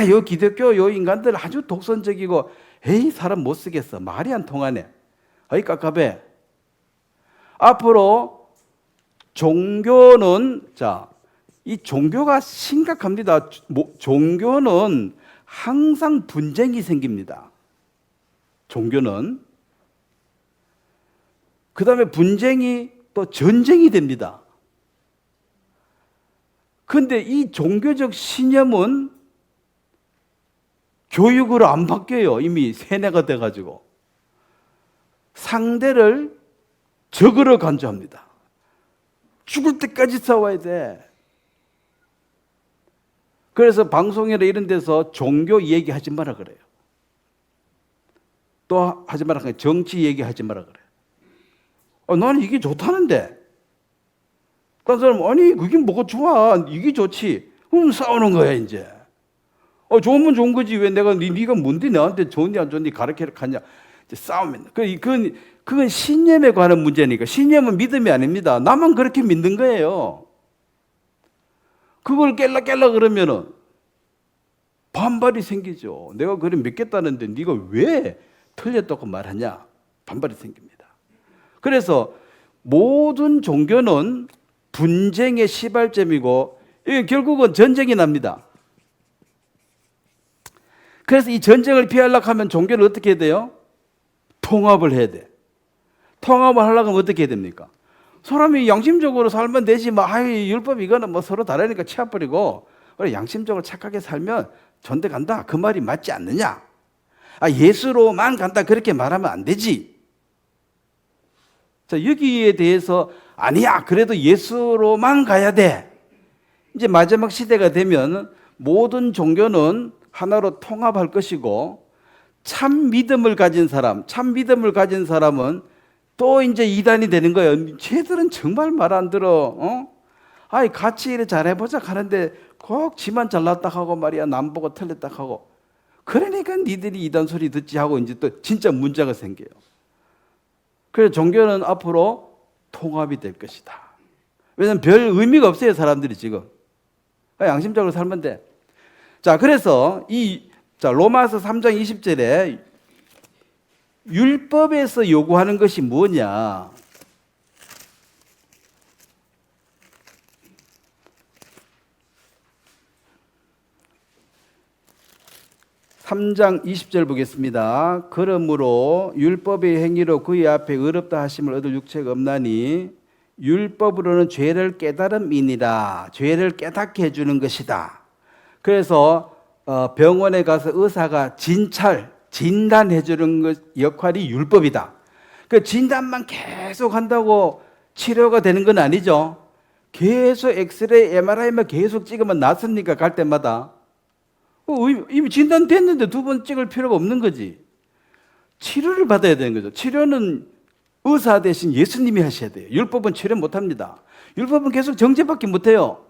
요 기독교 요 인간들 아주 독선적이고 에이 사람 못 쓰겠어. 말이 안 통하네. 어이 깝깝해. 앞으로 종교는 이 종교가 심각합니다. 종교는 항상 분쟁이 생깁니다. 종교는. 그 다음에 분쟁이 또 전쟁이 됩니다. 근데 이 종교적 신념은 교육으로 안 바뀌어요. 이미 세뇌가 돼가지고. 상대를 적으로 간주합니다. 죽을 때까지 싸워야 돼. 그래서 방송이나 이런 데서 종교 얘기하지 마라 그래요. 또 하지 마라 그래요. 정치 얘기하지 마라 그래요. 나는 이게 좋다는데. 다른 사람은 아니 그게 뭐가 좋아. 이게 좋지. 그럼 싸우는 거야 이제. 좋으면 좋은 거지. 왜 네가 뭔데 나한테 좋은지 안 좋은지 가르치러 가냐. 이제 싸우면. 그건 신념에 관한 문제니까. 신념은 믿음이 아닙니다. 나만 그렇게 믿는 거예요. 그걸 깰라 그러면은 반발이 생기죠. 내가 그래 믿겠다는데 네가 왜 틀렸다고 말하냐. 반발이 생깁니다. 그래서 모든 종교는 분쟁의 시발점이고 결국은 전쟁이 납니다. 그래서 이 전쟁을 피하려고 하면 종교는 어떻게 해야 돼요? 통합을 해야 돼. 통합을 하려고 하면 어떻게 해야 됩니까? 사람이 양심적으로 살면 되지, 율법 이거는 서로 다르니까 치워버리고, 그래, 양심적으로 착하게 살면 전대 간다. 그 말이 맞지 않느냐? 예수로만 간다. 그렇게 말하면 안 되지. 자, 여기에 대해서 아니야. 그래도 예수로만 가야 돼. 이제 마지막 시대가 되면 모든 종교는 하나로 통합할 것이고, 참 믿음을 가진 사람은 또 이제 이단이 되는 거예요. 쟤들은 정말 말 안 들어. 같이 일을 잘해보자 하는데 꼭 지만 잘났다 하고 말이야. 남 보고 틀렸다 하고. 그러니까 니들이 이단 소리 듣지 하고 이제 또 진짜 문제가 생겨요. 그래서 종교는 앞으로 통합이 될 것이다. 왜냐하면 별 의미가 없어요. 사람들이 지금. 양심적으로 살면 돼. 자, 그래서 로마서 3장 20절에 율법에서 요구하는 것이 뭐냐? 3장 20절 보겠습니다. 그러므로 율법의 행위로 그의 앞에 의롭다 하심을 얻을 육체가 없나니 율법으로는 죄를 깨달음이니라. 죄를 깨닫게 해주는 것이다. 그래서 병원에 가서 의사가 진단해 주는 역할이 율법이다. 그 진단만 계속 한다고 치료가 되는 건 아니죠. 계속 엑스레이, MRI만 계속 찍으면 낫습니까? 갈 때마다. 이미 진단됐는데 두 번 찍을 필요가 없는 거지. 치료를 받아야 되는 거죠. 치료는 의사 대신 예수님이 하셔야 돼요. 율법은 치료 못합니다. 율법은 계속 정죄받기 못해요.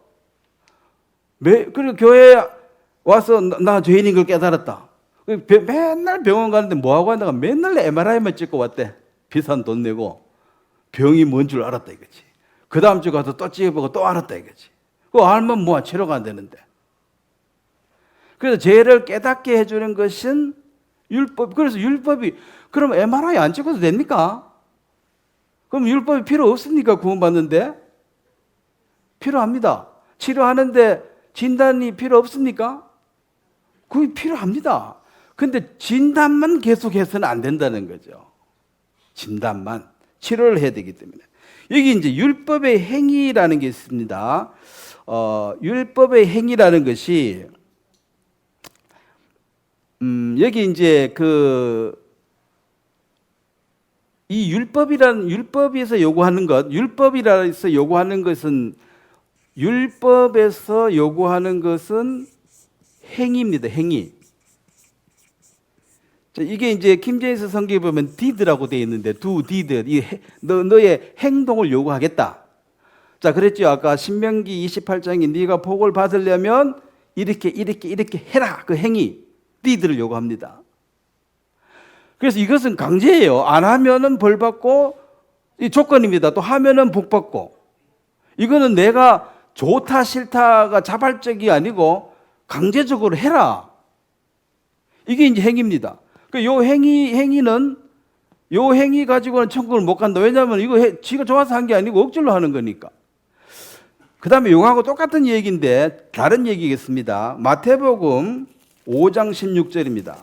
그리고 교회에 와서 나 죄인인 걸 깨달았다. 맨날 병원 가는데 뭐하고 한다가 맨날 MRI만 찍고 왔대. 비싼 돈 내고. 병이 뭔 줄 알았다 이거지. 그 다음 주 가서 또 찍어보고 또 알았다 이거지. 그거 알면 뭐야, 치료가 안 되는데. 그래서 죄를 깨닫게 해주는 것은 율법. 그래서 율법이, 그럼 MRI 안 찍어도 됩니까? 그럼 율법이 필요 없습니까? 구원받는데? 필요합니다. 치료하는데 진단이 필요 없습니까? 그게 필요합니다. 근데 진단만 계속해서는 안 된다는 거죠. 진단만. 치료를 해야 되기 때문에. 여기 이제 율법의 행위라는 게 있습니다. 율법의 행위라는 것이, 여기 이제 이 율법에서 요구하는 것은 행위입니다. 행위. 자, 이게 이제 킹제임스 성경에 보면 did라고 되어 있는데, do, did, 너의 행동을 요구하겠다. 자, 그랬죠. 아까 신명기 28장에 네가 복을 받으려면 이렇게 해라. 그 행위, did를 요구합니다. 그래서 이것은 강제예요. 안 하면은 벌 받고, 이 조건입니다. 또 하면은 복 받고. 이거는 내가 좋다 싫다가 자발적이 아니고 강제적으로 해라. 이게 이제 행위입니다. 요 행위는 요 행위 가지고는 천국을 못 간다. 왜냐하면 이거 지가 좋아서 한 게 아니고 억지로 하는 거니까. 그 다음에 요거하고 똑같은 얘기인데 다른 얘기겠습니다. 마태복음 5장 16절입니다.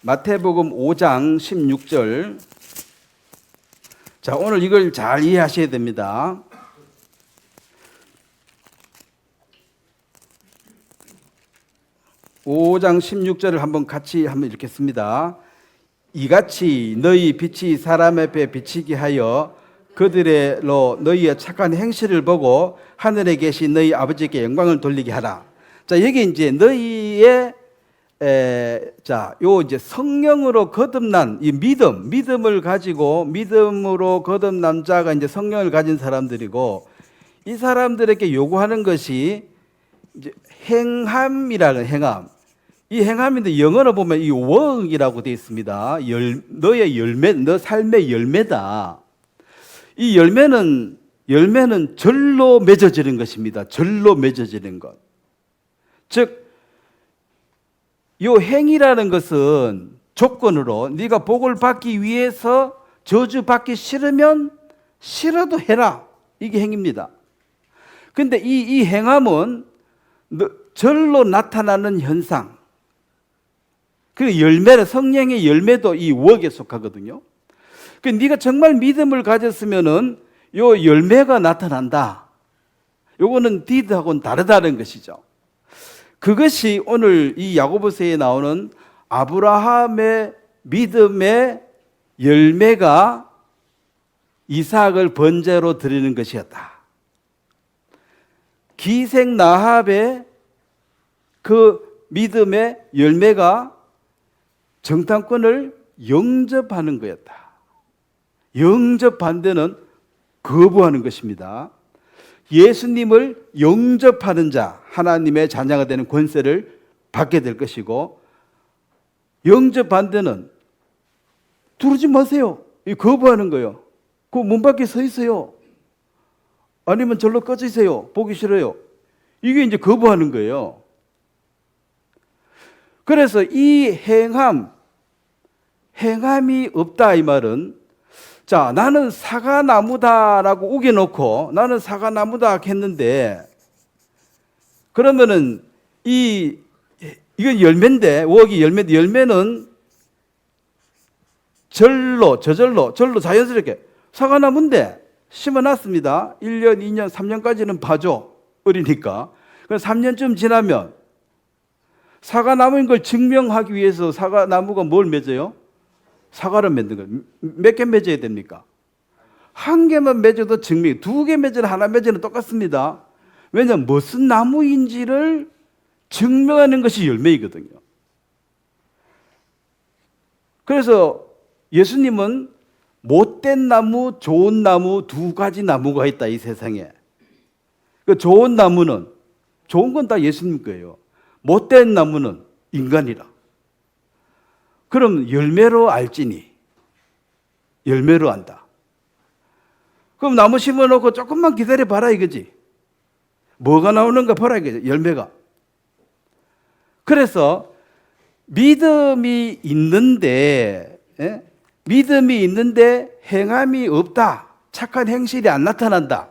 마태복음 5장 16절. 자, 오늘 이걸 잘 이해하셔야 됩니다. (5장 16절을 한번 같이 읽겠습니다. 이같이 너희 빛이 사람 앞에 비치게 하여 그들로 너희의 착한 행실을 보고 하늘에 계신 너희 아버지께 영광을 돌리게 하라. 자, 여기 이제 너희의 요 이제 성령으로 거듭난 이 믿음을 가지고 믿음으로 거듭난 자가 이제 성령을 가진 사람들이고, 이 사람들에게 요구하는 것이 이제 행함이라는 행함. 이 행함인데 영어로 보면 이 work이라고 되어 있습니다. 너의 열매, 너 삶의 열매다. 이 열매는 절로 맺어지는 것입니다. 절로 맺어지는 것. 즉 요 행위라는 것은 조건으로 네가 복을 받기 위해서 저주 받기 싫으면 싫어도 해라. 이게 행위입니다. 근데 이 행함은 절로 나타나는 현상. 그리고 열매는 성령의 열매도 이 웍에 속하거든요. 그 네가 정말 믿음을 가졌으면은 요 열매가 나타난다. 요거는 디드하고는 다르다는 것이죠. 그것이 오늘 이 야고보서에 나오는 아브라함의 믿음의 열매가 이삭을 번제로 드리는 것이었다. 기생 라합의 그 믿음의 열매가 정탐꾼을 영접하는 거였다. 영접 반대는 거부하는 것입니다. 예수님을 영접하는 자, 하나님의 자녀가 되는 권세를 받게 될 것이고, 영접 반대는 두르지 마세요. 거부하는 거예요. 그 문 밖에 서 있어요. 아니면 절로 꺼지세요. 보기 싫어요. 이게 이제 거부하는 거예요. 그래서 이 행함이 없다 이 말은, 자, 나는 사과나무다라고 우겨놓고 나는 사과나무다 했는데, 그러면은 이건 열매인데, 웍이 열매인데, 열매는 저절로 자연스럽게 사과나무인데 심어놨습니다. 1년, 2년, 3년까지는 봐줘. 어리니까. 그럼 3년쯤 지나면 사과나무인 걸 증명하기 위해서 사과나무가 뭘 맺어요? 사과를 맺는 거예요. 몇 개 맺어야 됩니까? 한 개만 맺어도 증명, 2개 맺어도 하나 맺어도 똑같습니다. 왜냐하면 무슨 나무인지를 증명하는 것이 열매이거든요. 그래서 예수님은 못된 나무, 좋은 나무 두 가지 나무가 있다 이 세상에. 그 좋은 나무는, 좋은 건 다 예수님 거예요. 못된 나무는 인간이라. 그럼 열매로 알지니, 열매로 안다. 그럼 나무 심어놓고 조금만 기다려봐라 이거지. 뭐가 나오는가 보라 이거지, 열매가. 그래서 믿음이 있는데 행함이 없다, 착한 행실이 안 나타난다,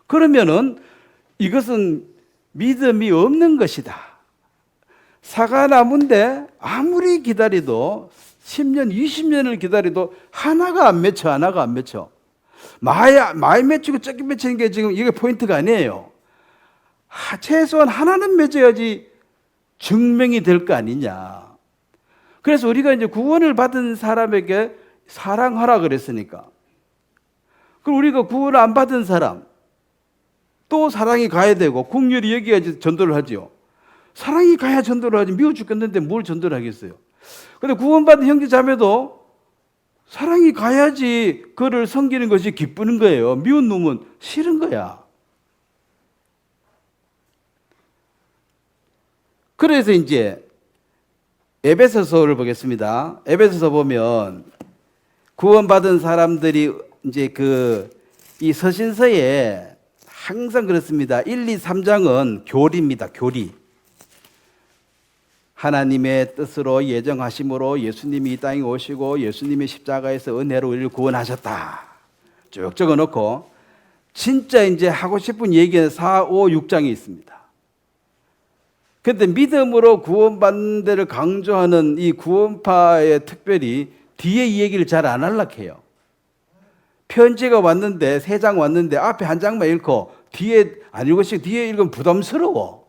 그러면은 이것은 믿음이 없는 것이다. 사과나무인데 아무리 기다려도 10년, 20년을 기다려도 하나가 안 맺혀. 많이 맺히고 적게 맺히는 게 지금 이게 포인트가 아니에요. 최소한 하나는 맺어야지 증명이 될 거 아니냐. 그래서 우리가 이제 구원을 받은 사람에게 사랑하라 그랬으니까, 그럼 우리가 구원을 안 받은 사람 또 사랑이 가야 되고 긍휼히 여기야지 전도를 하지요. 사랑이 가야 전도를 하지. 미워 죽겠는데 뭘 전도를 하겠어요. 그런데 구원받은 형제 자매도 사랑이 가야지 그를 섬기는 것이 기쁘는 거예요. 미운 놈은 싫은 거야. 그래서 이제 에베소서를 보겠습니다. 에베소서 보면 구원받은 사람들이 이제 이 서신서에 항상 그렇습니다. 1, 2, 3장은 교리입니다. 교리. 하나님의 뜻으로 예정하심으로 예수님이 이 땅에 오시고 예수님이 십자가에서 은혜로 우리를 구원하셨다. 쭉 적어놓고 진짜 이제 하고 싶은 얘기는 4, 5, 6장이 있습니다. 그런데 믿음으로 구원받는 데를 강조하는 이 구원파에 특별히 뒤에 이 얘기를 잘 안 하려고 해요. 편지가 왔는데 3장 왔는데 앞에 한 장만 읽고 뒤에 안 읽으시고 뒤에 읽으면 부담스러워.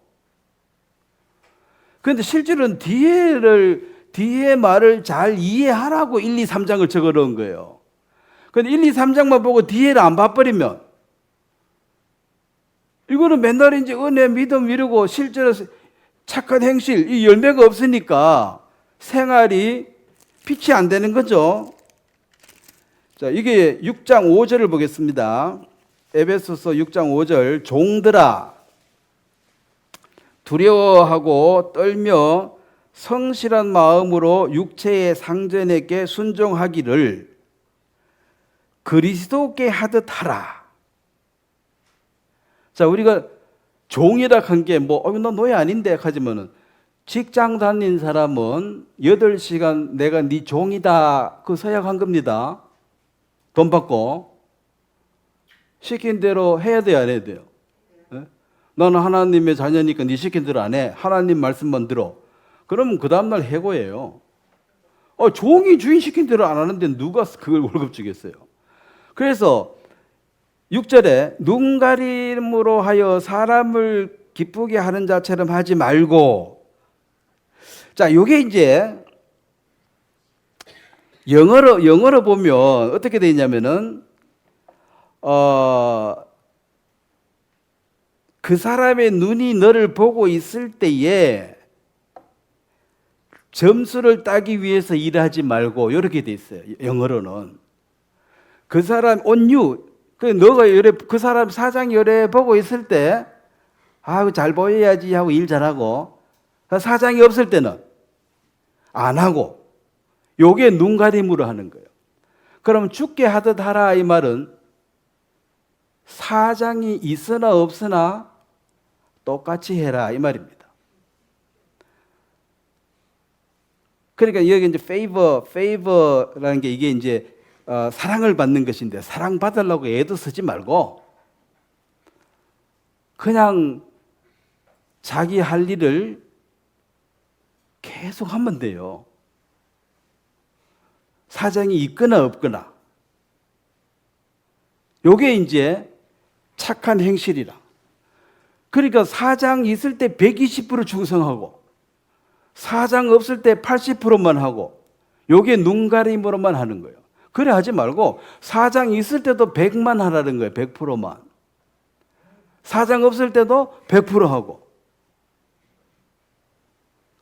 그런데 실제로는 뒤에 말을 잘 이해하라고 1, 2, 3장을 적어 놓은 거예요. 그런데 1, 2, 3장만 보고 뒤에를 안 봐버리면 이거는 맨날 이제 은혜, 믿음 이러고 실제로 착한 행실, 이 열매가 없으니까 생활이 빛이 안 되는 거죠. 자, 이게 6장 5절을 보겠습니다. 에베소서 6장 5절. 종들아, 두려워하고 떨며 성실한 마음으로 육체의 상전에게 순종하기를 그리스도께 하듯 하라. 자, 우리가 종이라 한 게 나 노예 아닌데 하지만은 직장 다닌 사람은 8시간 내가 네 종이다 그 서약한 겁니다. 돈 받고 시킨 대로 해야 돼요, 안 해야 돼요? 예? 나는 하나님의 자녀니까 네 시킨 대로 안 해. 하나님 말씀만 들어. 그러면 그 다음날 해고예요. 종이 주인 시킨 대로 안 하는데 누가 그걸 월급 주겠어요? 그래서 6절에 눈 가림으로 하여 사람을 기쁘게 하는 자처럼 하지 말고, 자, 요게 이제 영어로 보면 어떻게 되어 있냐면은 그 사람의 눈이 너를 보고 있을 때에 점수를 따기 위해서 일하지 말고, 이렇게 돼 있어요. 영어로는 그 사람 on you, 너가 그 사람 사장이 요래 보고 있을 때 잘 보여야지 하고 일 잘하고, 사장이 없을 때는 안 하고, 요게 눈가림으로 하는 거예요. 그럼 죽게 하듯 하라 이 말은 사장이 있으나 없으나 똑같이 해라 이 말입니다. 그러니까 여기 이제 favor라는 게 이게 이제 사랑을 받는 것인데, 사랑 받으려고 애도 쓰지 말고 그냥 자기 할 일을 계속 하면 돼요. 사장이 있거나 없거나. 요게 이제 착한 행실이라. 그러니까 사장 있을 때 120% 충성하고 사장 없을 때 80%만 하고, 요게 눈가림으로만 하는 거예요. 그래 하지 말고 사장 있을 때도 100만 하라는 거예요. 100%만. 사장 없을 때도 100% 하고.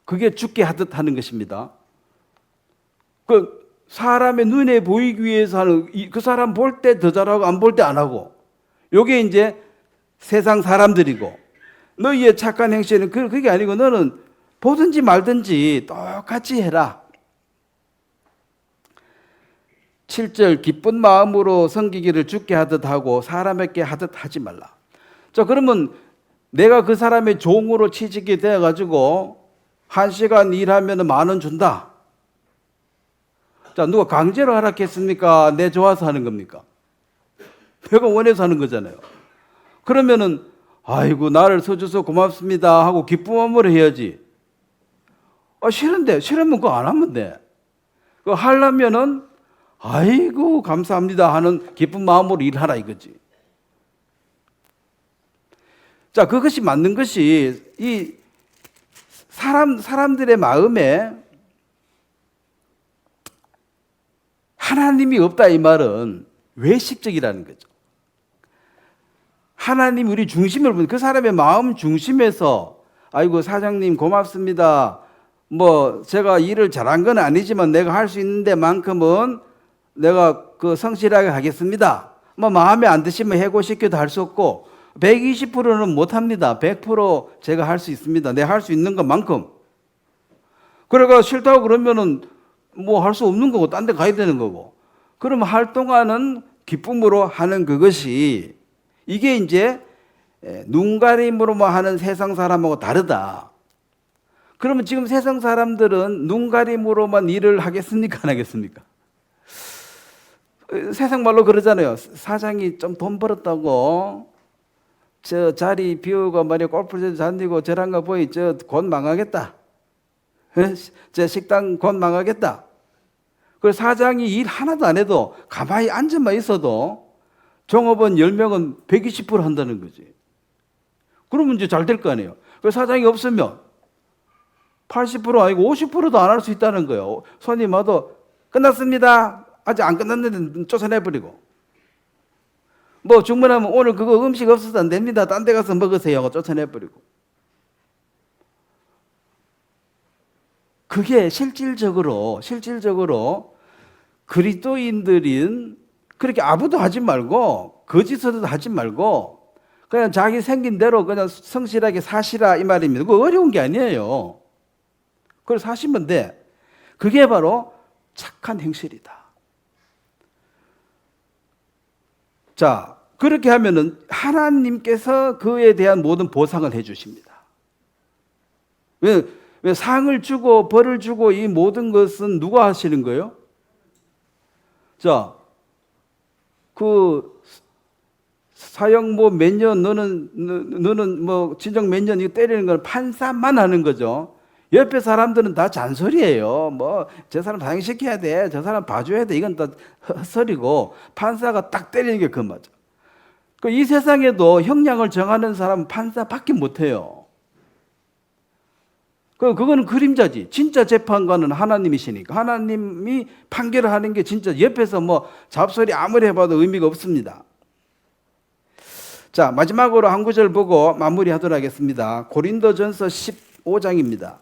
그게 죽게 하듯 하는 것입니다. 그 사람의 눈에 보이기 위해서 하는, 그 사람 볼 때 더 잘하고 안 볼 때 안 하고, 요게 이제 세상 사람들이고, 너희의 착한 행실은 그게 아니고 너는 보든지 말든지 똑같이 해라. 7절 기쁜 마음으로 섬기기를 주께 하듯 하고 사람에게 하듯 하지 말라. 자, 그러면 내가 그 사람의 종으로 취직이 되어가지고 1시간 일하면 10,000원 준다. 자, 누가 강제로 하라했습니까? 내 좋아서 하는 겁니까? 내가 원해서 하는 거잖아요. 그러면은 아이고 나를 써줘서 고맙습니다 하고 기쁜 마음으로 해야지. 싫으면 그거 안 하면 돼. 그거 하려면은 아이고 감사합니다 하는 기쁜 마음으로 일하라 이거지. 자, 그것이 맞는 것이 이 사람들의 마음에 하나님이 없다 이 말은 외식적이라는 거죠. 하나님 우리 중심을 보는, 그 사람의 마음 중심에서 아이고 사장님 고맙습니다. 제가 일을 잘한 건 아니지만 내가 할 수 있는 데만큼은 내가 성실하게 하겠습니다. 마음에 안 드시면 해고시켜도 할 수 없고 120%는 못 합니다. 100% 제가 할 수 있습니다. 내가 할 수 있는 것만큼. 그래가 싫다고 그러면은 할 수 없는 거고 딴 데 가야 되는 거고. 그러면 할 동안은 기쁨으로 하는 그것이, 이게 이제 눈가림으로만 하는 세상 사람하고 다르다. 그러면 지금 세상 사람들은 눈가림으로만 일을 하겠습니까? 안 하겠습니까? 세상 말로 그러잖아요. 사장이 좀 돈 벌었다고 저 자리 비우고 말이야 골프장 잔디고 저런 거 보이 곧 망하겠다. 저 식당 곧 망하겠다. 그래서 사장이 일 하나도 안 해도 가만히 앉아만 있어도 종업원 10명은 120% 한다는 거지. 그러면 이제 잘 될 거 아니에요. 그래서 사장이 없으면 80% 아니고 50%도 안 할 수 있다는 거예요. 손님 와도 끝났습니다. 아직 안 끝났는데 쫓아내버리고. 주문하면 오늘 그거 음식 없어서 안 됩니다. 딴 데 가서 먹으세요 하고 쫓아내버리고. 그게 실질적으로 그리스도인들인 그렇게 아무도 하지 말고 거짓으로도 하지 말고 그냥 자기 생긴 대로 그냥 성실하게 사시라 이 말입니다. 그거 어려운 게 아니에요. 그걸 사시면 돼. 그게 바로 착한 행실이다. 자, 그렇게 하면은 하나님께서 그에 대한 모든 보상을 해 주십니다. 왜 상을 주고 벌을 주고 이 모든 것은 누가 하시는 거예요? 자, 그 사형 뭐 몇 년, 너는 뭐 진정 몇 년 이거 때리는 건 판사만 하는 거죠. 옆에 사람들은 다 잔소리예요. 뭐 저 사람 사형시켜야 돼, 저 사람 봐줘야 돼, 이건 다 헛소리고 판사가 딱 때리는 게 그건 맞아. 이 세상에도 형량을 정하는 사람은 판사밖에 못해요. 그거는 그림자지. 진짜 재판관은 하나님이시니까 하나님이 판결을 하는 게 진짜 옆에서 뭐 잡소리 아무리 해봐도 의미가 없습니다. 자, 마지막으로 한 구절 보고 마무리하도록 하겠습니다. 고린도전서 15장입니다.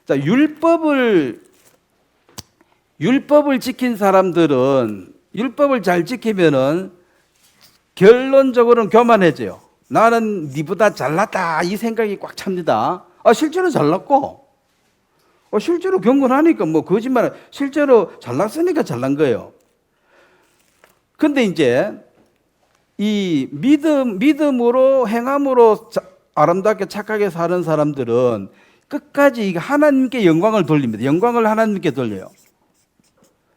자, 율법을 지킨 사람들은 율법을 잘 지키면은 결론적으로는 교만해져요. 나는 니보다 잘났다 이 생각이 꽉 찹니다. 실제로 잘났고, 실제로 경건하니까 뭐 거짓말, 실제로 잘났으니까 잘난 거예요. 근데 이제 이 믿음으로 행함으로 아름답게 착하게 사는 사람들은 끝까지 하나님께 영광을 돌립니다. 영광을 하나님께 돌려요.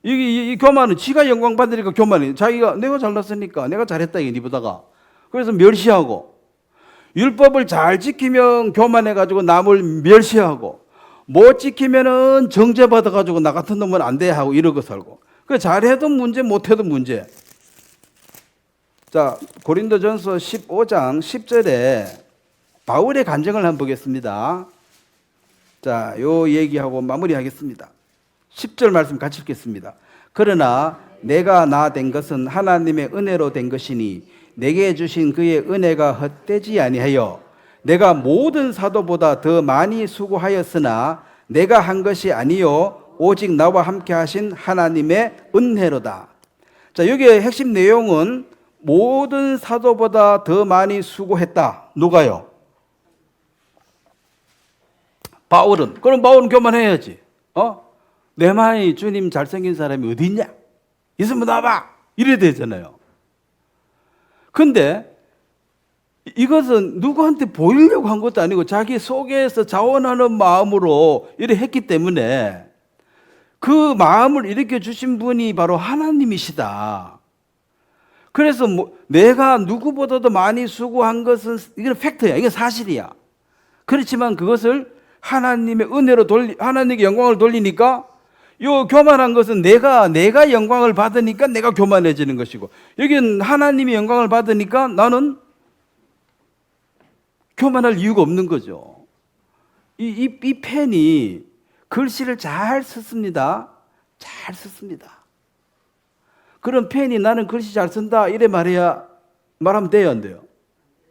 이 교만은 지가 영광 받으니까 교만이, 자기가 내가 잘났으니까 내가 잘했다 이게 니보다가. 그래서 멸시하고, 율법을 잘 지키면 교만해가지고 남을 멸시하고, 못 지키면은 정죄받아가지고 나 같은 놈은 안 돼 하고 이러고 살고. 잘해도 문제, 못해도 문제. 자, 고린도전서 15장 10절에 바울의 간증을 한번 보겠습니다. 자, 요 얘기하고 마무리하겠습니다. 10절 말씀 같이 읽겠습니다. 그러나 내가 나 된 것은 하나님의 은혜로 된 것이니 내게 주신 그의 은혜가 헛되지 아니하여 내가 모든 사도보다 더 많이 수고하였으나 내가 한 것이 아니요 오직 나와 함께 하신 하나님의 은혜로다. 자, 여기에 핵심 내용은 모든 사도보다 더 많이 수고했다. 누가요? 바울은. 그럼 바울은 교만해야지. 내만이 주님 잘생긴 사람이 어디 있냐? 있으면 나와봐. 이래야 되잖아요. 근데 이것은 누구한테 보이려고 한 것도 아니고 자기 속에서 자원하는 마음으로 이래 했기 때문에 그 마음을 일으켜 주신 분이 바로 하나님이시다. 그래서 내가 누구보다도 많이 수고한 것은 이건 팩트야. 이건 사실이야. 그렇지만 그것을 하나님의 은혜로 하나님께 영광을 돌리니까 요 교만한 것은 내가 영광을 받으니까 내가 교만해지는 것이고, 여기는 하나님이 영광을 받으니까 나는 교만할 이유가 없는 거죠. 이 펜이 글씨를 잘 썼습니다. 잘 썼습니다. 그런 펜이 나는 글씨 잘 쓴다 이래 말하면 돼요, 안 돼요?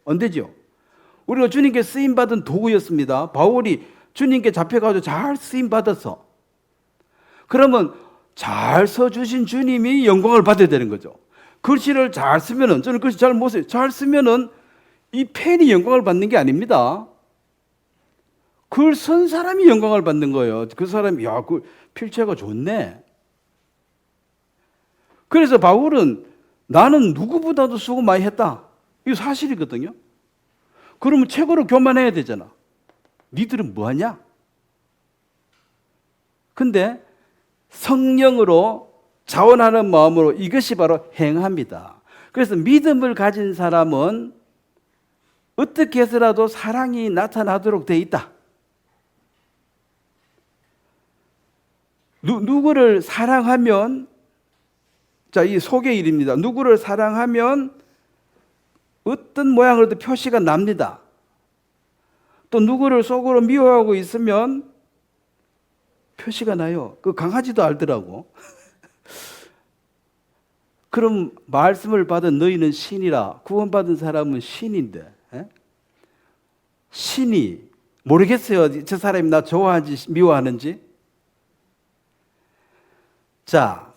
안 되죠. 우리가 주님께 쓰임 받은 도구였습니다. 바울이 주님께 잡혀가지고 잘 쓰임 받았어. 그러면 잘 써주신 주님이 영광을 받아야 되는 거죠. 글씨를 잘 쓰면은, 저는 글씨 잘 못 써요. 잘 쓰면은 이 펜이 영광을 받는 게 아닙니다. 글 쓴 사람이 영광을 받는 거예요. 그 사람이, 야, 그 필체가 좋네. 그래서 바울은 나는 누구보다도 수고 많이 했다. 이거 사실이거든요. 그러면 최고로 교만해야 되잖아. 니들은 뭐하냐? 근데 성령으로 자원하는 마음으로 이것이 바로 행합니다. 그래서 믿음을 가진 사람은 어떻게 해서라도 사랑이 나타나도록 되어 있다. 누구를 사랑하면, 자, 이 속의 일입니다. 누구를 사랑하면 어떤 모양으로도 표시가 납니다. 또 누구를 속으로 미워하고 있으면 표시가 나요. 그 강아지도 알더라고. 그럼 말씀을 받은 너희는 신이라. 구원받은 사람은 신인데, 신이 모르겠어요. 저 사람이 나 좋아하는지 미워하는지. 자,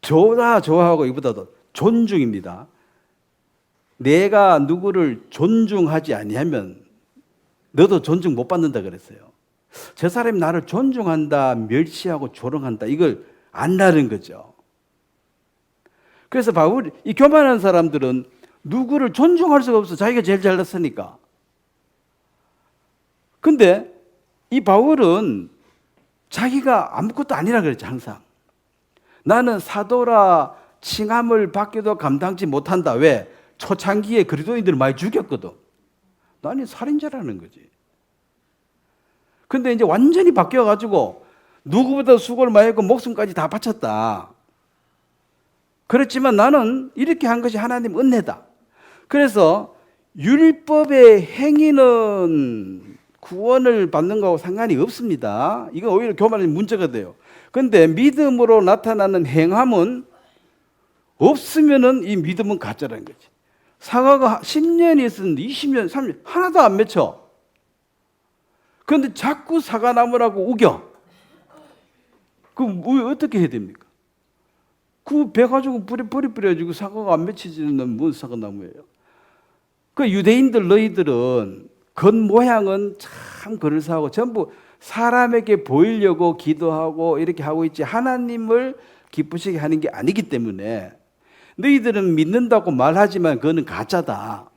좋아하고 이보다도 존중입니다. 내가 누구를 존중하지 아니하면 너도 존중 못 받는다 그랬어요. 저 사람이 나를 존중한다, 멸시하고 조롱한다, 이걸 안다는 거죠. 그래서 바울이, 이 교만한 사람들은 누구를 존중할 수가 없어. 자기가 제일 잘났으니까. 근데 이 바울은 자기가 아무것도 아니라 그랬죠. 항상 나는 사도라 칭함을 받기도 감당치 못한다. 왜? 초창기에 그리스도인들을 많이 죽였거든. 나는 살인자라는 거지. 근데 이제 완전히 바뀌어가지고 누구보다 수고를 많이 했고 목숨까지 다 바쳤다. 그렇지만 나는 이렇게 한 것이 하나님 은혜다. 그래서 율법의 행위는 구원을 받는 거하고 상관이 없습니다. 이건 오히려 교만의 문제가 돼요. 그런데 믿음으로 나타나는 행함은 없으면은 이 믿음은 가짜라는 거지. 사과가 10년이 있었는데 20년, 30년 하나도 안 맺혀. 그런데 자꾸 사과나무라고 우겨. 그럼 어떻게 해야 됩니까? 그 배 가지고 뿌리 뿌려가지고 사과가 안 맺히지는 뭔 사과나무예요? 그 유대인들 너희들은 겉모양은 참 그럴싸하고 전부 사람에게 보이려고 기도하고 이렇게 하고 있지 하나님을 기쁘시게 하는 게 아니기 때문에 너희들은 믿는다고 말하지만 그거는 가짜다.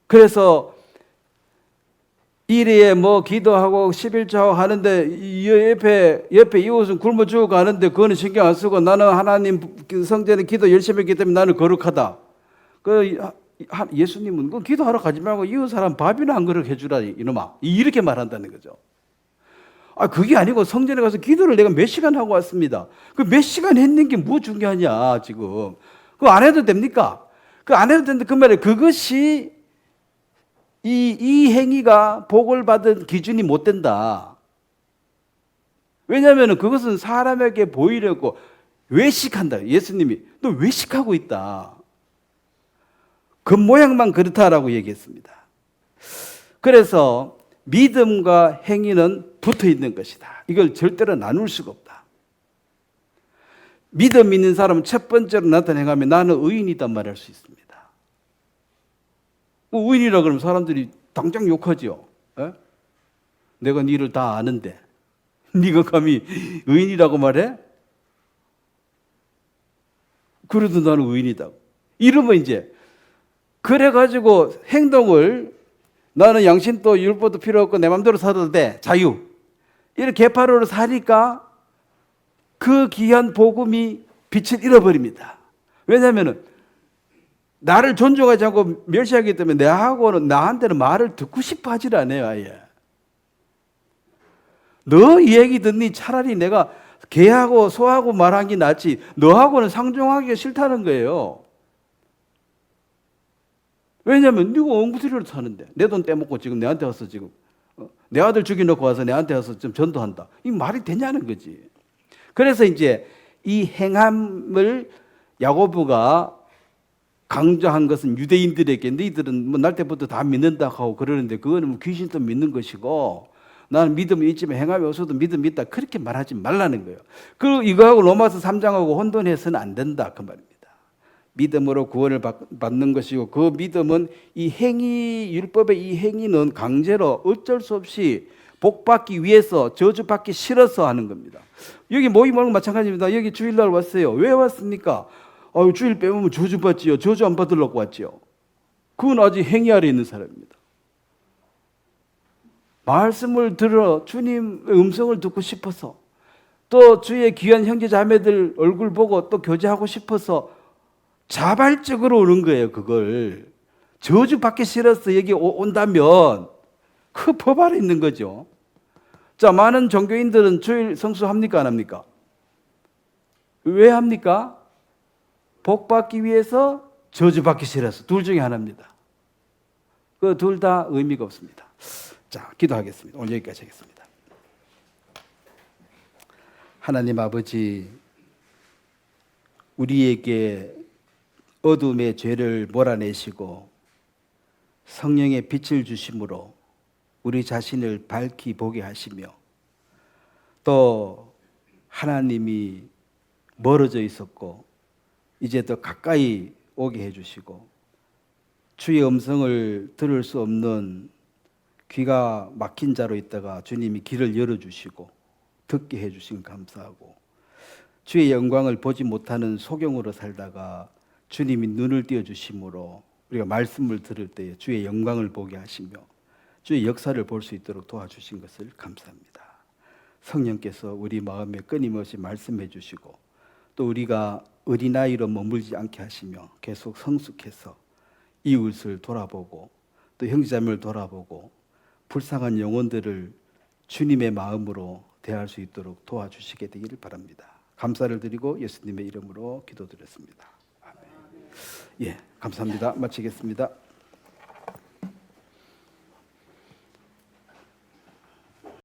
그래서 일에 뭐 기도하고 11조하고 하는데 옆에 이웃은 굶어 죽어가는데 그거는 신경 안 쓰고 나는 하나님 성전에 기도 열심히 했기 때문에 나는 거룩하다. 예수님은 그 기도하러 가지 말고 이웃 사람 밥이나 한 그릇 해주라 이놈아. 이렇게 말한다는 거죠. 그게 아니고 성전에 가서 기도를 내가 몇 시간 하고 왔습니다. 그 몇 시간 했는 게 뭐 중요하냐 지금. 그거 안 해도 됩니까? 그 안 해도 되는데 그 말에 그것이 이 행위가 복을 받은 기준이 못 된다. 왜냐하면 그것은 사람에게 보이려고 외식한다. 예수님이 너 외식하고 있다. 겉모양만 그렇다라고 얘기했습니다. 그래서 믿음과 행위는 붙어 있는 것이다. 이걸 절대로 나눌 수가 없다. 믿음 있는 사람은 첫 번째로 나타낸 행하면 나는 의인이다 말할 수 있습니다. 의인이라 그러면 사람들이 당장 욕하죠. 에? 내가 니를 다 아는데 네가 감히 의인이라고 말해? 그래도 나는 의인이다. 이러면 이제 그래가지고 행동을 나는 양심도 율법도 필요 없고 내 마음대로 살아도 돼. 자유. 이렇게 개파로로 사니까 그 귀한 복음이 빛을 잃어버립니다. 왜냐하면 나를 존중하지 않고 멸시하기 때문에 나한테는 말을 듣고 싶어 하질 않아요. 아예. 너 이 얘기 듣니 차라리 내가 개하고 소하고 말한 게 낫지 너하고는 상종하기가 싫다는 거예요. 왜냐하면 네가 엉구리로 사는데 내 돈 떼먹고 지금 내한테 와서 지금 내 아들 죽여놓고 와서 내한테 와서 좀 전도한다. 이 말이 되냐는 거지. 그래서 이제 이 행함을 야고보가 강조한 것은 유대인들에게 너희들은 뭐 날 때부터 다 믿는다 하고 그러는데 그거는 뭐 귀신도 믿는 것이고 나는 믿음이 있지만 행함이 없어도 믿음이 있다 그렇게 말하지 말라는 거예요. 그리고 이거하고 로마서 3장하고 혼돈해서는 안 된다 그 말입니다. 믿음으로 구원을 받는 것이고 그 믿음은 이 행위 율법의 이 행위는 강제로 어쩔 수 없이 복받기 위해서 저주받기 싫어서 하는 겁니다. 여기 모임하고 마찬가지입니다. 여기 주일날 왔어요. 왜 왔습니까? 주일 빼면 저주받지요. 저주 안 받으려고 왔지요. 그건 아직 행위 아래 있는 사람입니다. 말씀을 들어 주님의 음성을 듣고 싶어서 또 주의 귀한 형제 자매들 얼굴 보고 또 교제하고 싶어서 자발적으로 오는 거예요. 그걸 저주받기 싫어서 여기 온다면 그 법 아래 있는 거죠. 자, 많은 종교인들은 주일 성수합니까 안 합니까? 왜 합니까? 복받기 위해서 저주받기 싫어서 둘 중에 하나입니다. 그 둘 다 의미가 없습니다. 자, 기도하겠습니다. 오늘 여기까지 하겠습니다. 하나님 아버지, 우리에게 어둠의 죄를 몰아내시고 성령의 빛을 주심으로 우리 자신을 밝히 보게 하시며 또 하나님이 멀어져 있었고 이제 더 가까이 오게 해주시고 주의 음성을 들을 수 없는 귀가 막힌 자로 있다가 주님이 길을 열어주시고 듣게 해주신 감사하고 주의 영광을 보지 못하는 소경으로 살다가 주님이 눈을 띄워주심으로 우리가 말씀을 들을 때 주의 영광을 보게 하시며 주의 역사를 볼 수 있도록 도와주신 것을 감사합니다. 성령께서 우리 마음에 끊임없이 말씀해 주시고 또 우리가 어린아이로 머물지 않게 하시며 계속 성숙해서 이웃을 돌아보고 또 형제자매를 돌아보고 불쌍한 영혼들을 주님의 마음으로 대할 수 있도록 도와주시게 되기를 바랍니다. 감사를 드리고 예수님의 이름으로 기도드렸습니다. 아멘. 예, 감사합니다. 마치겠습니다.